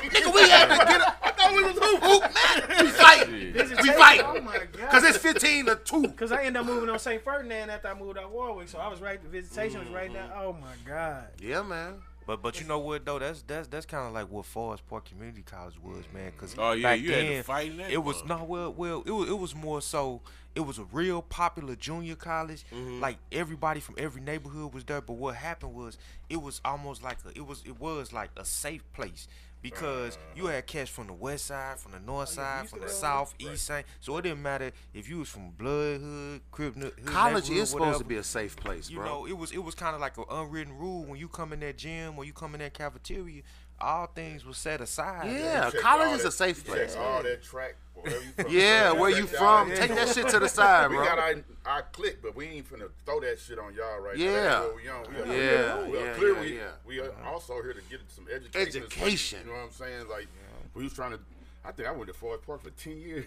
Nigga, we had to get up. I thought we was hoop, man. We fight. Visitation. We fight. Oh, my God. Because it's 15-2. Because I ended up moving on St. Ferdinand after I moved out Warwick. So I was right. The visitation was right now. Oh, my God. Yeah, man. But you know what though? That's kind of like what Forest Park Community College was, man. Cause Oh, yeah, back you had to then, fight in that it was mug. it was more so. It was a real popular junior college. Like everybody from every neighborhood was there. But what happened was it was almost like it was like a safe place. Because you had cats from the west side, from the north side, from the south, east side. So it didn't matter if you was from Blood Hood, Crib Hood. College neighborhood, is supposed whatever. to be a safe place, You bro. know, it was kind of like an unwritten rule when you come in that gym or you come in that cafeteria, all things were set aside. Yeah, Check college all is that- a safe check place. all that track. Wherever you from. Yeah, where you Check from? all that. Take that shit to the side, We bro. got our click, but we ain't finna throw that shit on y'all right now. Yeah. That's what we on. We Yeah, are clear. yeah. We are also here to get some education. Education. You know what I'm saying? Like, we was trying to. I think I went to Forest Park for 10 years.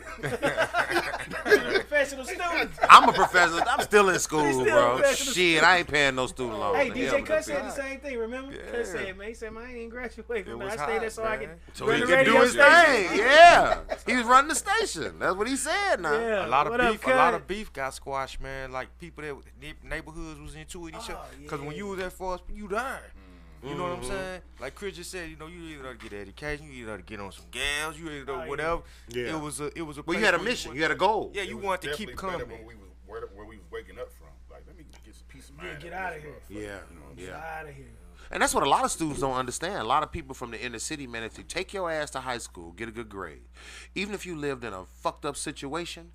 Professional student. I'm a professor. I'm still in school, still bro. a professional Shit, I ain't paying no student loans. Hey, The DJ hell with Cut them said the same thing, remember? Cut said, man, he said, man, I ain't even graduate from It it. was I stayed there hot, so I man. could So run he the can radio do his station. thing. Yeah, he was running the station. That's what he said. Now, Yeah. A lot of What up, beef, a lot Cut? of beef got squashed, man. Like people that neighborhoods was into it each other. Cause when you was at Forest, you there. You know what I'm saying? Like Chris just said, you know, you either get education, you either get on some gals, you either whatever. Yeah. It was a well, place you had a where mission. wanted- You had a goal. Yeah, you It was wanted to keep definitely better coming. when we was where we was waking up from. Like, let me get some peace of mind. get out outta of this here. motherfucker, Yeah, you know what I'm saying? yeah. Out of here. And that's what a lot of students don't understand. A lot of people from the inner city, man, if you take your ass to high school, get a good grade, even if you lived in a fucked up situation,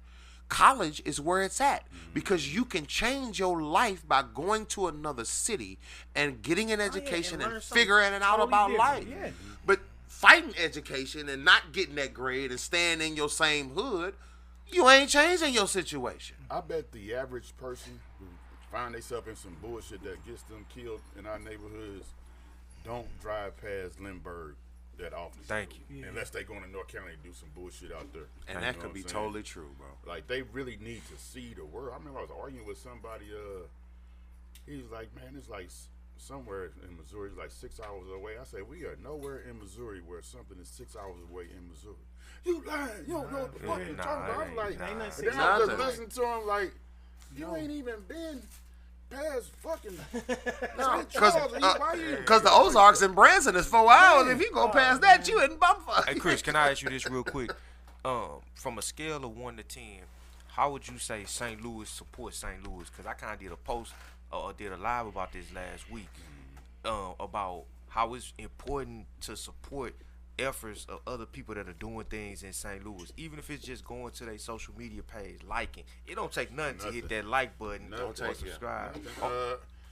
college is where it's at because you can change your life by going to another city and getting an education and learn and something figuring it out totally about different, life. yeah. But fighting education and not getting that grade and staying in your same hood, you ain't changing your situation. I bet the average person who find themselves in some bullshit that gets them killed in our neighborhoods don't drive past Lindbergh that often. Thank you. Unless they going to North County and do some bullshit out there. And You that know could what be I'm saying? totally true, bro. Like, they really need to see the world. I remember I was arguing with somebody, he was like, man, it's like somewhere in Missouri, it's like 6 hours away. I said, we are nowhere in Missouri where something is 6 hours away in Missouri. You lying. You don't know what the fuck you're talking about. I'm like, ain't nothing and 6 then I was just hours. listening to him like, you ain't even been past fucking No, St. Charles. Why you? Because the Ozarks in Branson is 4 hours. If you go past that, you in bumfuck. Hey Chris, can I ask you this real quick? From a scale of 1 to 10, how would you say St. Louis supports St. Louis? Because I kind of did a post or did a live about this last week about how it's important to support efforts of other people that are doing things in St. Louis, even if it's just going to their social media page, liking. It don't take nothing to hit that like button or subscribe.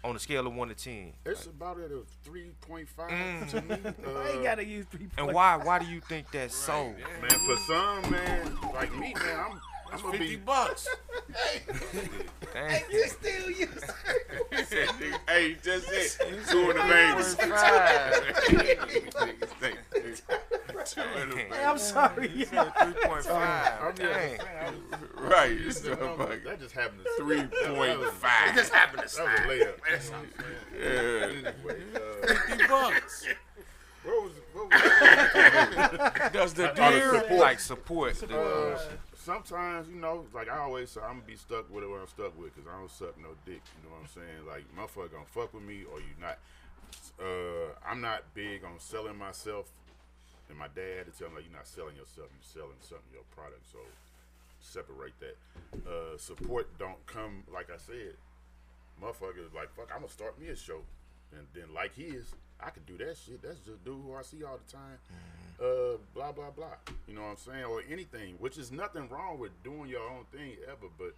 On a scale of 1 to 10, it's about at a 3.5 to me. I ain't gotta use 3. And why do you think that's so? Man, for some, man, like me, man, I'm gonna be $50. Dang. You still use. Hey, just it. 2 in the vein. Hey, I'm sorry. Yeah. 3.5. Dang. Right. That just happened to 3.5. It just happened to That was a layup. Yeah. Anyway, $50. what was Does the support. Like support. sometimes, you know, like I always say, I'm gonna be stuck with what I'm stuck with, because I don't suck no dick. You know what I'm saying? Like, motherfucker gonna fuck with me or you not. I'm not big on selling myself, and my dad had to tell me, like, you're not selling yourself, you're selling something, your product. So separate that. Support don't come, like I said, motherfuckers like, fuck, I'm gonna start me a show, and then like his, I could do that shit. That's just dude who I see all the time. Blah blah blah. You know what I'm saying? Or anything, which is nothing wrong with doing your own thing ever, but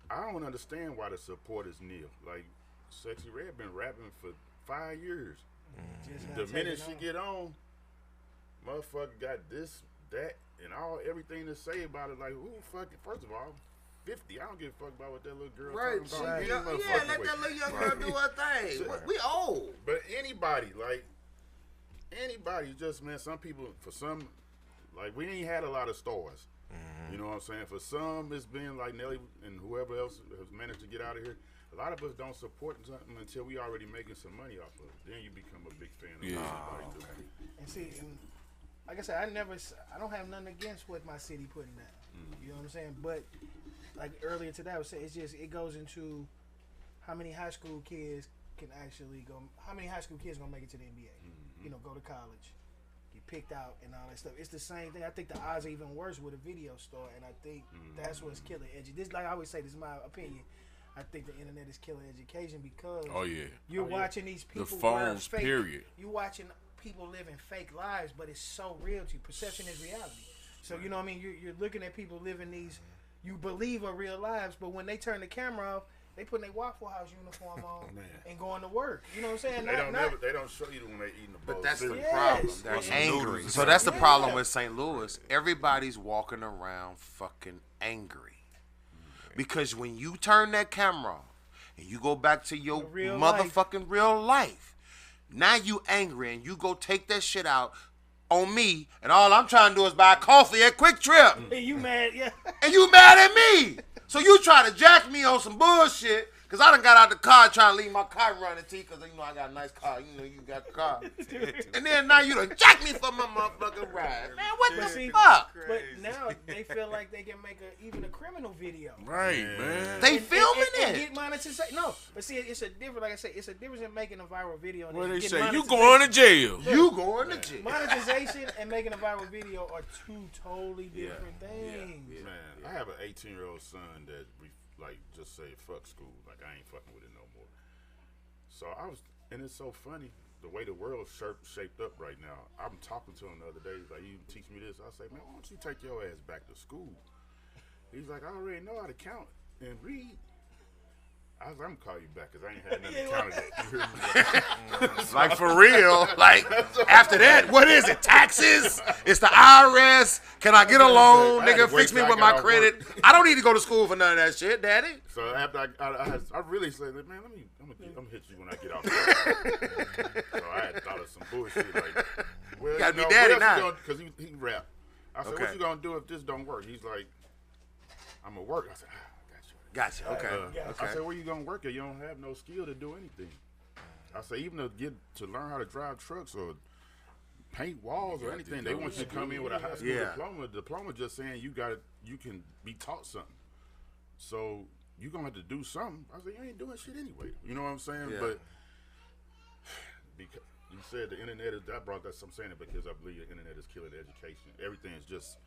I don't understand why the support is nil. Like, Sexy Red been rapping for 5 years. The minute she get on, motherfucker got this, that, and everything to say about it. Like, who fucking? First of all, 50. I don't give a fuck about what that little girl Right. talking about. Yeah, let that little young girl do her thing. We old. But anybody, just, man, some people, for some, like, we ain't had a lot of stars. You know what I'm saying? For some, it's been like Nelly and whoever else has managed to get out of here. A lot of us don't support something until we already making some money off of it. Then you become a big fan of what somebody doing. And see, like I said, I don't have nothing against what my city putting down. You know what I'm saying? But like earlier today, I was saying, it goes into how many high school kids can actually go. How many high school kids gonna make it to the NBA? You know, go to college, get picked out, and all that stuff. It's the same thing. I think the odds are even worse with a video star, and I think that's what's killing education. This, like I always say, this is my opinion. I think the internet is killing education because you're watching these people. The phones, fake, period. You're watching people living fake lives, but it's so real to you. Perception is reality. So you know what I mean? You're looking at people living these, you believe are real lives, but when they turn the camera off, they putting their Waffle House uniform on and going to work. You know what I'm saying? They don't show you when they eating the bowl. But that's the Yes. problem. They're angry. So that's the problem with St. Louis. Everybody's walking around fucking angry. Because when you turn that camera off and you go back to your motherfucking real life, now you angry and you go take that shit out on me, and all I'm trying to do is buy coffee at Quick Trip. And you mad, yeah. And you mad at me. So you try to jack me on some bullshit, because I done got out the car trying to leave my car running, T, because you know I got a nice car. You know you got the car. And then now you done jack me for my motherfucking ride. Man, what the fuck? But now they feel like they can make even a criminal video. Right, man. They filming and it. get monetization. No, but see, it's a different. Like I say, it's a difference in making a viral video. And What they getting say? You monetization. going to jail. You going to jail. Monetization and making a viral video are two totally different things. Man, I have an 18-year-old son that just say fuck school. Like, I ain't fucking with it no more. So and it's so funny the way the world's shaped up right now. I'm talking to him the other day. He's like, you teach me this. I say, man, why don't you take your ass back to school? He's like, I already know how to count and read. I was like, I'm gonna call you back because I ain't had nothing to count it. Like, for real. Like, after that, what is it? Taxes? It's the IRS. Can I get a loan? Nigga, fix me with my credit. I don't need to go to school for none of that shit, daddy. So after I really said, man, I'm gonna hit you when I get off. So I had thought of some bullshit like, well, You gotta be daddy now. Because he rap. I said, what you gonna do if this don't work? He's like, I'm gonna work. I said, Gotcha. Okay. I said, where you gonna work at? You don't have no skill to do anything. I said, even to learn how to drive trucks or paint walls or anything, they want you to come in with a high school diploma. Diploma just saying you can be taught something. So you gonna have to do something. I said, you ain't doing shit anyway. You know what I'm saying? Yeah. But You said the internet is. I brought that. I'm saying it because I believe the internet is killing education. Everything is just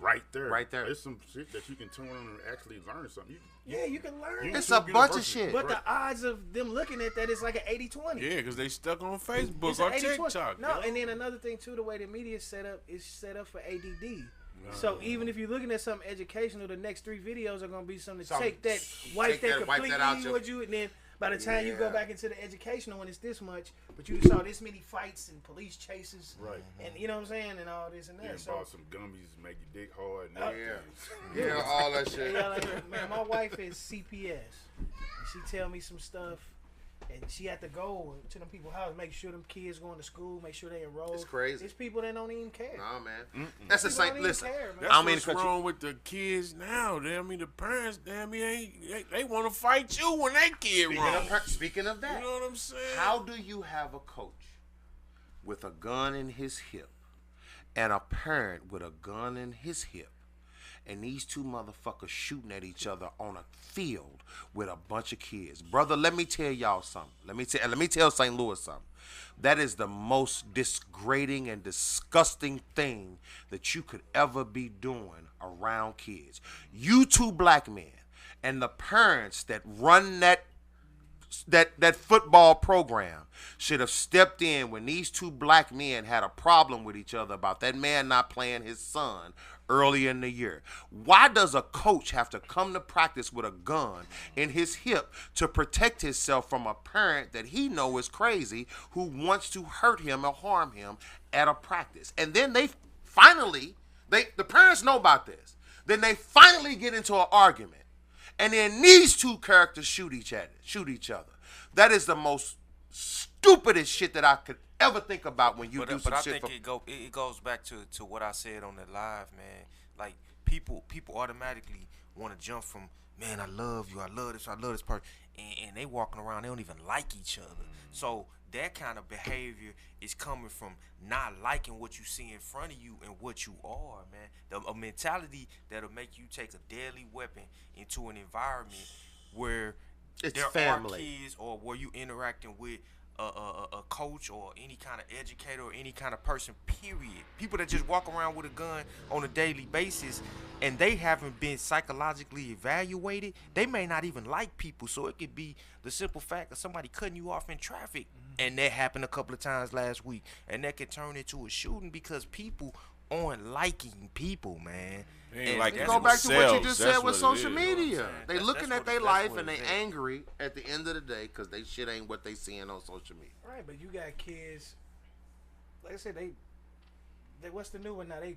right there. Right there. There's some shit that you can turn on and actually learn something. You can learn. It's a bunch of shit. But the odds of them looking at that is like an 80-20. Yeah, because they stuck on Facebook It's or an 80-20. TikTok. No, and then another thing too, the way the media is set up for ADD. So even if you're looking at something educational, the next 3 videos are gonna be something to take that, wipe that completely with you, and then by the time you go back into the educational one, it's this much, but you just saw this many fights and police chases, Right. And you know what I'm saying, and all this and that. Yeah, So bought some gummies, make your dick hard. And Yeah, all that shit. yeah, like, man, my wife is CPS, and she tell me some stuff. And she had to go to them people's house, make sure them kids going to school, make sure they enroll. It's crazy. It's people that don't even care. Nah, man. That's the same. Listen, That's I don't mean what's to cut you. wrong with the kids now. The parents, they want to fight you when they kid wrong. Speaking of that, You know what I'm saying? how do you have a coach with a gun in his hip and a parent with a gun in his hip, and these two motherfuckers shooting at each other on a field with a bunch of kids? Brother, let me tell y'all something. Let me tell St. Louis something. That is the most disgrading and disgusting thing that you could ever be doing around kids. You two black men and the parents that run that football program should have stepped in when these two black men had a problem with each other about that man not playing his son early in the year. Why does a coach have to come to practice with a gun in his hip to protect himself from a parent that he know is crazy who wants to hurt him or harm him at a practice? And then the parents know about this. Then they finally get into an argument. And then these two characters shoot each other. That is the most stupidest shit that I could ever think about when you do some I shit. think it goes back to what I said on the live, man. Like people automatically want to jump from, man, I love you, I love this person, and they walking around, they don't even like each other. So that kind of behavior is coming from not liking what you see in front of you and what you are, man. A mentality that'll make you take a deadly weapon into an environment where It's there family. are kids, or where you interacting with a coach or any kind of educator or any kind of person, period. People that just walk around with a gun on a daily basis and they haven't been psychologically evaluated, they may not even like people. So it could be the simple fact of somebody cutting you off in traffic, and that happened a couple of times last week, and that could turn into a shooting because people aren't liking people, man. Ain't like You that's go back what to what you sells. just That's said with what it social is, you know what I'm media. saying? They That's looking at their that's life what and it they is. angry at the end of the day because they shit ain't what they seeing on social media. Right, but you got kids. Like I said, they what's the new one now? They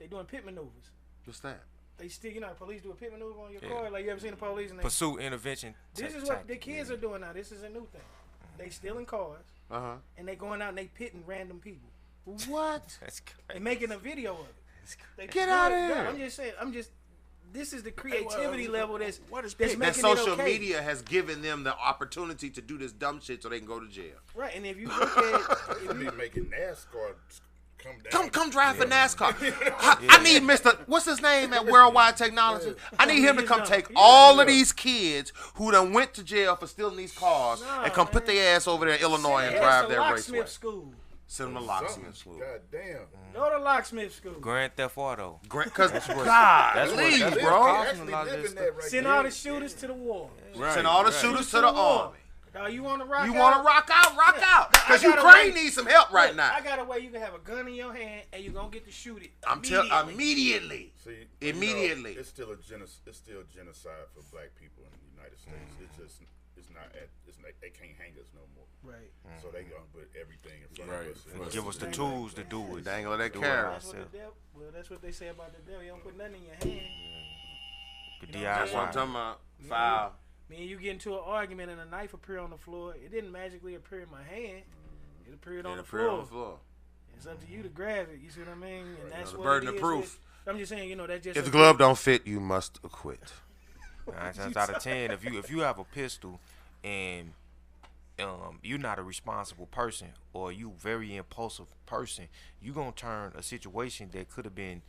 doing pit maneuvers. What's that? They still, the police do a pit maneuver on your Yeah. car. Like you ever seen the police? And they, Pursuit intervention. this is what the kids are doing now. This is a new thing. They stealing cars Uh-huh. and they going out and they pitting random people What? That's crazy. and making a video of it. They Get do outta it. here. I'm just saying. This is the creativity level that's what is that's pitting? That making social it okay. media has given them the opportunity to do this dumb shit so they can go to jail. Right, and if you look at They be making NASCAR come down. Come drive for NASCAR. I need Mr. What's his name at Worldwide Technology? I need him to come take all of these kids who done went to jail for stealing these cars and come put their ass over there in Illinois and That's drive the their locksmith raceway. school. Send them to locksmith school. God damn. Go to locksmith school. Grand Theft Auto. Because That's God, what- leave, that's what bro. causing Actually a lot of living this that right Send there. all the shooters to the war. Right, Send all the right. shooters to the army. Now you want to rock? You out? want to rock out? Rock Yeah. out. Because I got a Ukraine way- needs some help right Look, now. I got a way you can have a gun in your hand and you're gonna get to shoot it. I'm telling immediately. See, Immediately. it's still genocide for black people in the United States. They can't hang us no more. Right. So they gonna put everything in front Right. of us. Right. Give us the tools to do it. Dangle that Do it carrot. That's what ourselves. the devil. Well, that's what they say about the devil. You don't put nothing in your hand. Good That's what I'm DIY. talking about. Foul. Me and you get into an argument and a knife appear on the floor. It didn't magically appear in my hand. It appeared on And the a prayer floor. on the floor. It's up to you to grab it. You see what I mean? And that's the what burden it of is proof. with- I'm just saying, that just If the glove don't fit, you must acquit. 9 times out of 10, if you have a pistol and you're not a responsible person or you very impulsive person, you gonna turn a situation that could have been,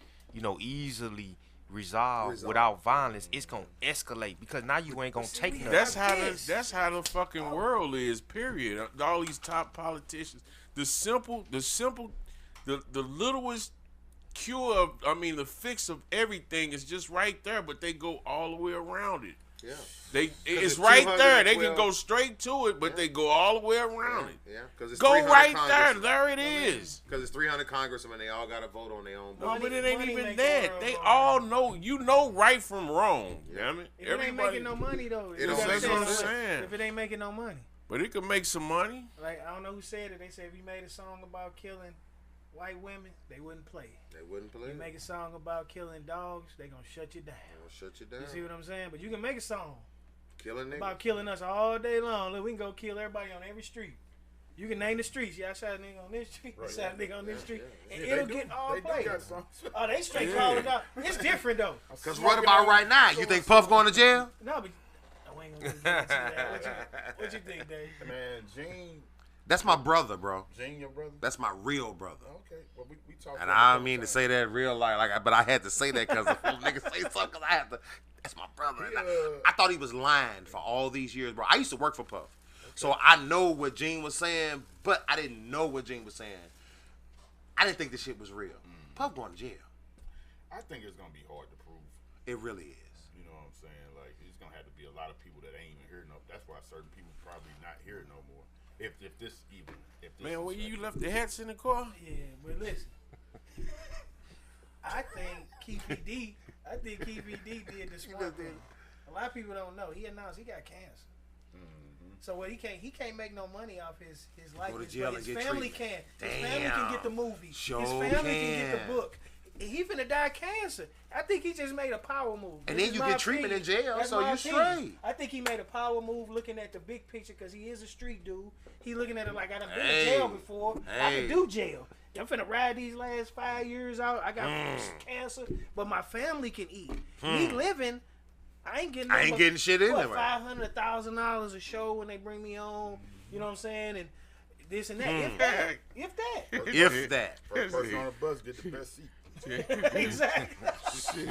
easily resolve without violence, it's gonna escalate because now you ain't gonna take nothing. That's how the fucking world is. Period. All these top politicians, the littlest cure of, the fix of everything is just right there, but they go all the way around it. Yeah. It's right there. They can go straight to it, but they go all the way around it. Yeah, because it's go 300 right there. congressmen. There it is. Because it's 300 congressmen. They all got to vote on their own. No, but it ain't even that. They all know. You know right from wrong. Damn it. If it ain't making no money though. That's what I'm saying. If it ain't making no money. But it can make some money. Like, I don't know who said it. They said if you made a song about killing white women, they wouldn't play it. They wouldn't play You it. make a song about killing dogs, they gonna shut you down. Shut you down. You see what I'm saying? But you can make a song Killing niggas. about killing us all day long. Look, we can go kill everybody on every street. You can name the streets. Yeah, I shot a nigga on this street. I shot a nigga on this street. And it'll get all played. Oh, they straight call it out. It's different, though. Because what about right now? You think Puff going to jail? No, but I ain't gonna get into that. What you think, Dave? Man, Gene. That's my brother, bro. Gene, your brother? That's my real brother. Okay. Well, we talked. And I don't mean to say that real like, but I had to say that because if niggas say something, because I had to. That's my brother. And I thought he was lying for all these years, bro. I used to work for Puff, so I know what Gene was saying, but I didn't know what Gene was saying. I didn't think this shit was real. Puff going to jail. I think it's gonna be hard to prove. It really is. You know what I'm saying? Like, it's gonna have to be a lot of people that ain't even hearing no. That's why certain people probably not hearing no more. If this even. If this Man, you left the hats in the car? Yeah, but listen. I think Keefy D did the smart thing. A lot of people don't know. He announced he got cancer. So what he can't make no money off his likeness, jail but his and get family treatment. can. His family can get the movie. Sure his family can can. get the book. He finna die of cancer. I think he just made a power move. And This then is you my get treatment in opinion. jail, That's so my you opinion. straight. I think he made a power move looking at the big picture because he is a street dude. He looking at it like I done been in jail before. I can do jail. I'm finna ride these last 5 years out. I got cancer, but my family can eat. Me living, I ain't getting shit anyway. $500,000 a show when they bring me on. You know what I'm saying? And this and that. If that. If that. First person on the bus get the best seat. Exactly. Shit.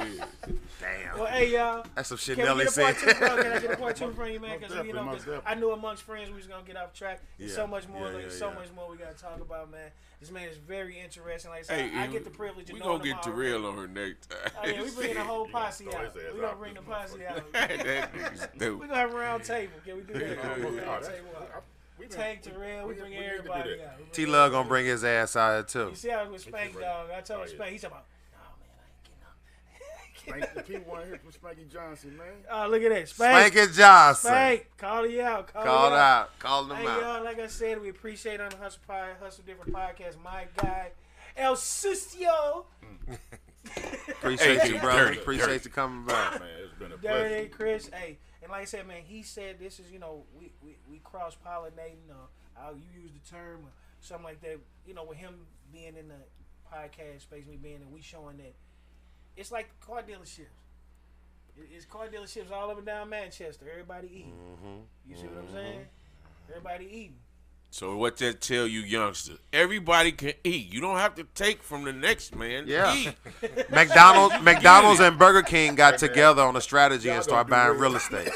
Damn. Well, hey y'all. That's some shit Can we Nelly get a part said. two, bro? Can I get a part two from you, man? Because Most definitely. I knew amongst friends we was gonna get off track. There's so much more. Yeah. Much more we gotta talk about, man. This man is very interesting. Like I said, Hey, I get the privilege of we knowing gonna get him Terrell on her next time. Oh, yeah, we bringing the whole posse throw out. his ass We gonna out bring the this posse out. That nigga's We dope. gonna have a round table. Can we do that? Round table out. We Tank Terrell, we bring need to do everybody that. out. T Love gonna bring his ass out too. You see how it was Spank Dog? I told Oh, yeah. Spank, he's talking about, no man, I ain't getting The people want to hear from Spanky Johnson, man. Oh, look at that. Spank. Spanky Johnson. Spank. Call you out. Called out. Called him Hey, out. y'all, like I said, we appreciate on the Hustle Different Podcast, my guy, El Sucio. Appreciate Hey, you, brother. dirty, Appreciate dirty. you coming back. Man, it's been a pleasure. Dirty Chris. Hey, and like I said, man, he said this is, we cross-pollinating, you use the term or something like that, with him being in the podcast space, me being, and we showing that it's like car dealerships. It's car dealerships all up and down Manchester. Everybody eating. You see what I'm saying? Everybody eating. So what that tell you, youngster? Everybody can eat. You don't have to take from the next man. Yeah. Eat. McDonald's and Burger King got together on a strategy and started buying real estate.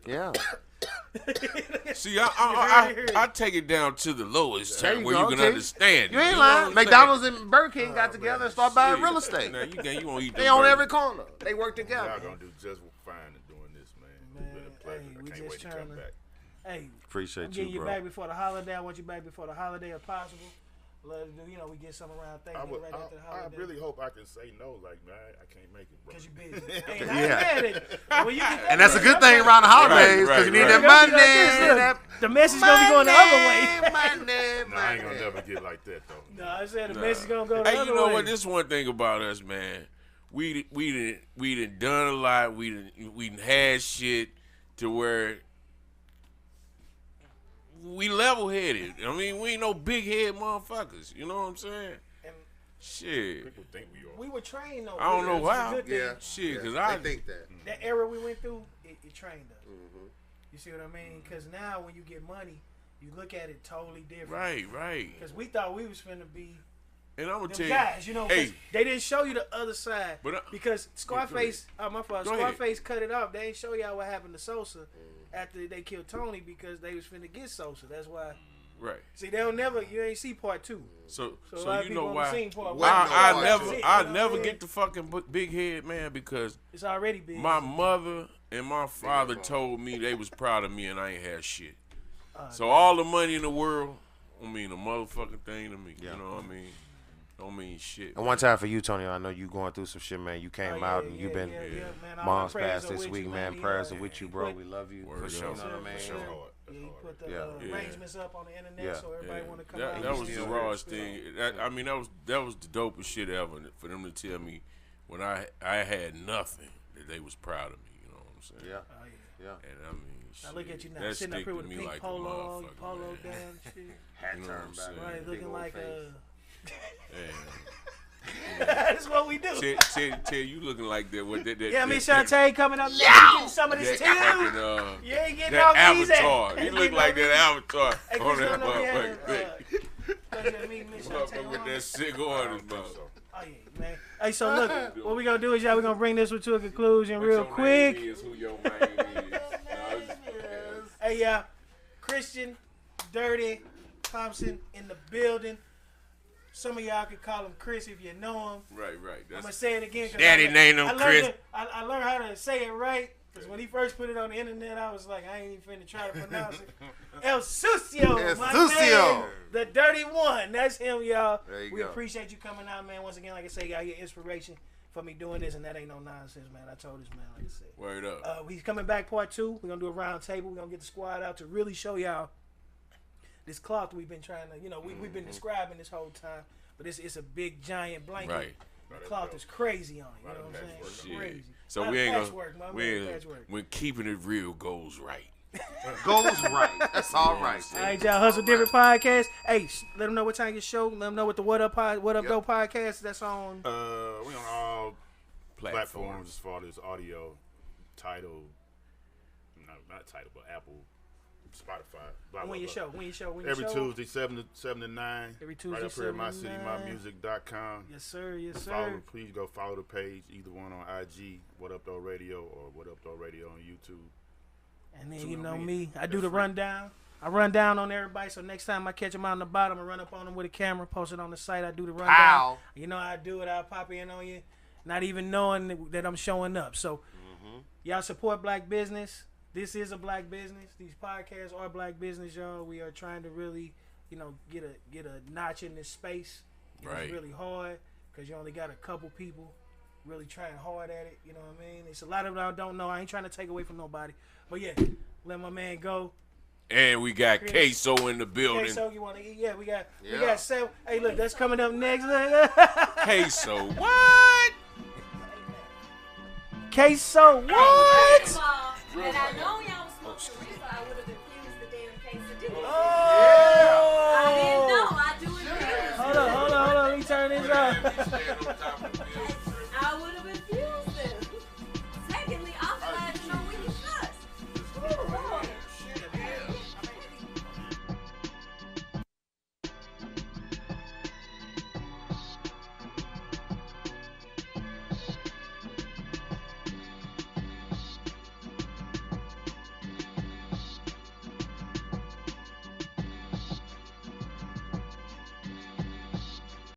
Yeah. See, I take it down to the lowest There term you where go, you can G. understand. You it. ain't know lying. what I'm saying? McDonald's and Burger King got together and started buying real estate. Now, you won't eat They them on burgers. every corner. They work together. Y'all gonna do just fine in doing this, man. It's been a pleasure. hey, I we can't just wait to come tryna- back. Hey, Appreciate I'm getting you bro. back before the holiday. I want you back before the holiday if possible. Love to do, we get something around Thanksgiving right after the I holiday. really hope I can say no. Like, man, I can't make it, bro. Because you're busy. Hey, Yeah. When you get And that's a good thing around the holidays because you need that money. The message going to be going the other way. Money. No, I ain't gonna never get like that though. No, I said the message going to go the Hey, other you know way. what? This one thing about us, man. We done done a lot. We done had shit to where we level headed. I mean, we ain't no big head motherfuckers. You know what I'm saying? And Shit. People think we are. we were trained though. I don't know That's how. the good thing. Yeah. Shit, because I I think that. That era we went through, it trained us. You see what I mean? Because now when you get money, you look at it totally different. right. Because we thought we was finna be And I'm gonna Them tell you, guys, you know, 'cause hey, they didn't show you the other side But, because Scarface, my fault. Go ahead. Scarface cut it off. They ain't show y'all what happened to Sosa after they killed Tony because they was finna get Sosa. That's why. right. See, they'll never. You ain't see part 2. So a lot of you people know only why? seen part Wasn't no I part never, two. I You know never what I get mean? the fucking big head, man, because It's already big. my mother and my father told me they was proud of me and I ain't had shit. So all the money in the world don't mean a motherfucking thing to me. Yeah. You know what I mean? Don't mean shit. And one time for you, Tony, I know you going through some shit, man. You came out and you've been man. All mom's my prayers passed are this with week, you, man. He, Prayers are with you, bro. put- We love you. Word You up. know what I mean? That's hard. That's Yeah, he hard. put the Yeah. arrangements up on the internet Yeah. so everybody want to come That, out. that and was see the it. rawest thing. I mean, that was the dopest shit ever for them to tell me when I had nothing that they was proud of me. You know what I'm saying? Yeah. Oh, yeah. Yeah. And I mean, Now look at you now, that sitting up stick here to with a me pink like polo, a on, motherfucker, polo man. down, and shit. Hat You know turned what back. I'm saying? Right, big looking old like face. That's what we do. Tell you looking like that. What that? Yeah, Miss that- Shantae coming up next. Getting some of this that too. fucking, You ain't getting that no easy. avatar. You Ain't look getting like no that avatar Hey, on Chris, that don't know we had motherfucking thing. Motherfucker with that cigar in his mouth. Oh yeah, man. Hey, so look, what we gonna do is y'all we gonna bring this one to a conclusion real quick. Who your name is? Hey, y'all, Christian, Dirty, Thompson in the building. Some of y'all could call him Chris if you know him. Right. I'm gonna say it again. 'Cause Daddy named him Chris. I learned how to say it right. Because when he first put it on the internet, I was like, I ain't even finna try to pronounce it. El Sucio, El my Sucio. man, the dirty one. That's him, y'all. There you We go. appreciate you coming out, man. Once again, like I say, y'all get inspiration for me doing this, and that ain't no nonsense, man. I told this man, like I said. Word up. He's coming back part 2. We're gonna do a round table. We're gonna get the squad out to really show y'all this cloth we've been trying to, we've been describing this whole time. But it's a big giant blanket. Right. The cloth is crazy on it. You know what I'm saying? It's Shit. crazy. So Lot we of ain't patchwork, gonna. man. Patchwork. When keeping it real goes right. Goes right. That's all right. All right, y'all. Hustle Different Podcast. Hey, let them know what time your show. Let them know what the What Up Dope podcast that's on. We on all platforms as far as audio, Tidal, not Tidal, but Apple, Spotify. Blah, When blah, your blah. show? Every Tuesday, 7 to 9. Every Tuesday, right up here 7 at to 9. mycitymymusic.com. Yes, sir. Yes, Follow, sir. please go follow the page, either one on IG, What Up Though Radio, or What Up Though Radio on YouTube. And then Tune you in know me. me. I do That's the free. rundown. I run down on everybody. So next time I catch them out on the bottom, I run up on them with a camera, post it on the site. I do the rundown. Pow. You know how I do it. I'll pop in on you, not even knowing that I'm showing up. So y'all support black business. This is a black business. These podcasts are black business, y'all. We are trying to really, get a notch in this space. Right. It's really hard because you only got a couple people really trying hard at it. You know what I mean? It's a lot of it I don't know. I ain't trying to take away from nobody. But yeah, let my man go. And we got Chris. Queso in the Okay, building. so you want to eat? Yeah, we got Yeah. 7. Hey, look, that's coming up next. Queso. What? Queso, what? And I know y'all was smoking reefer, I would have infused the damn quesadilla. Oh! I didn't know. I do it. Hold on. Let me turn this up.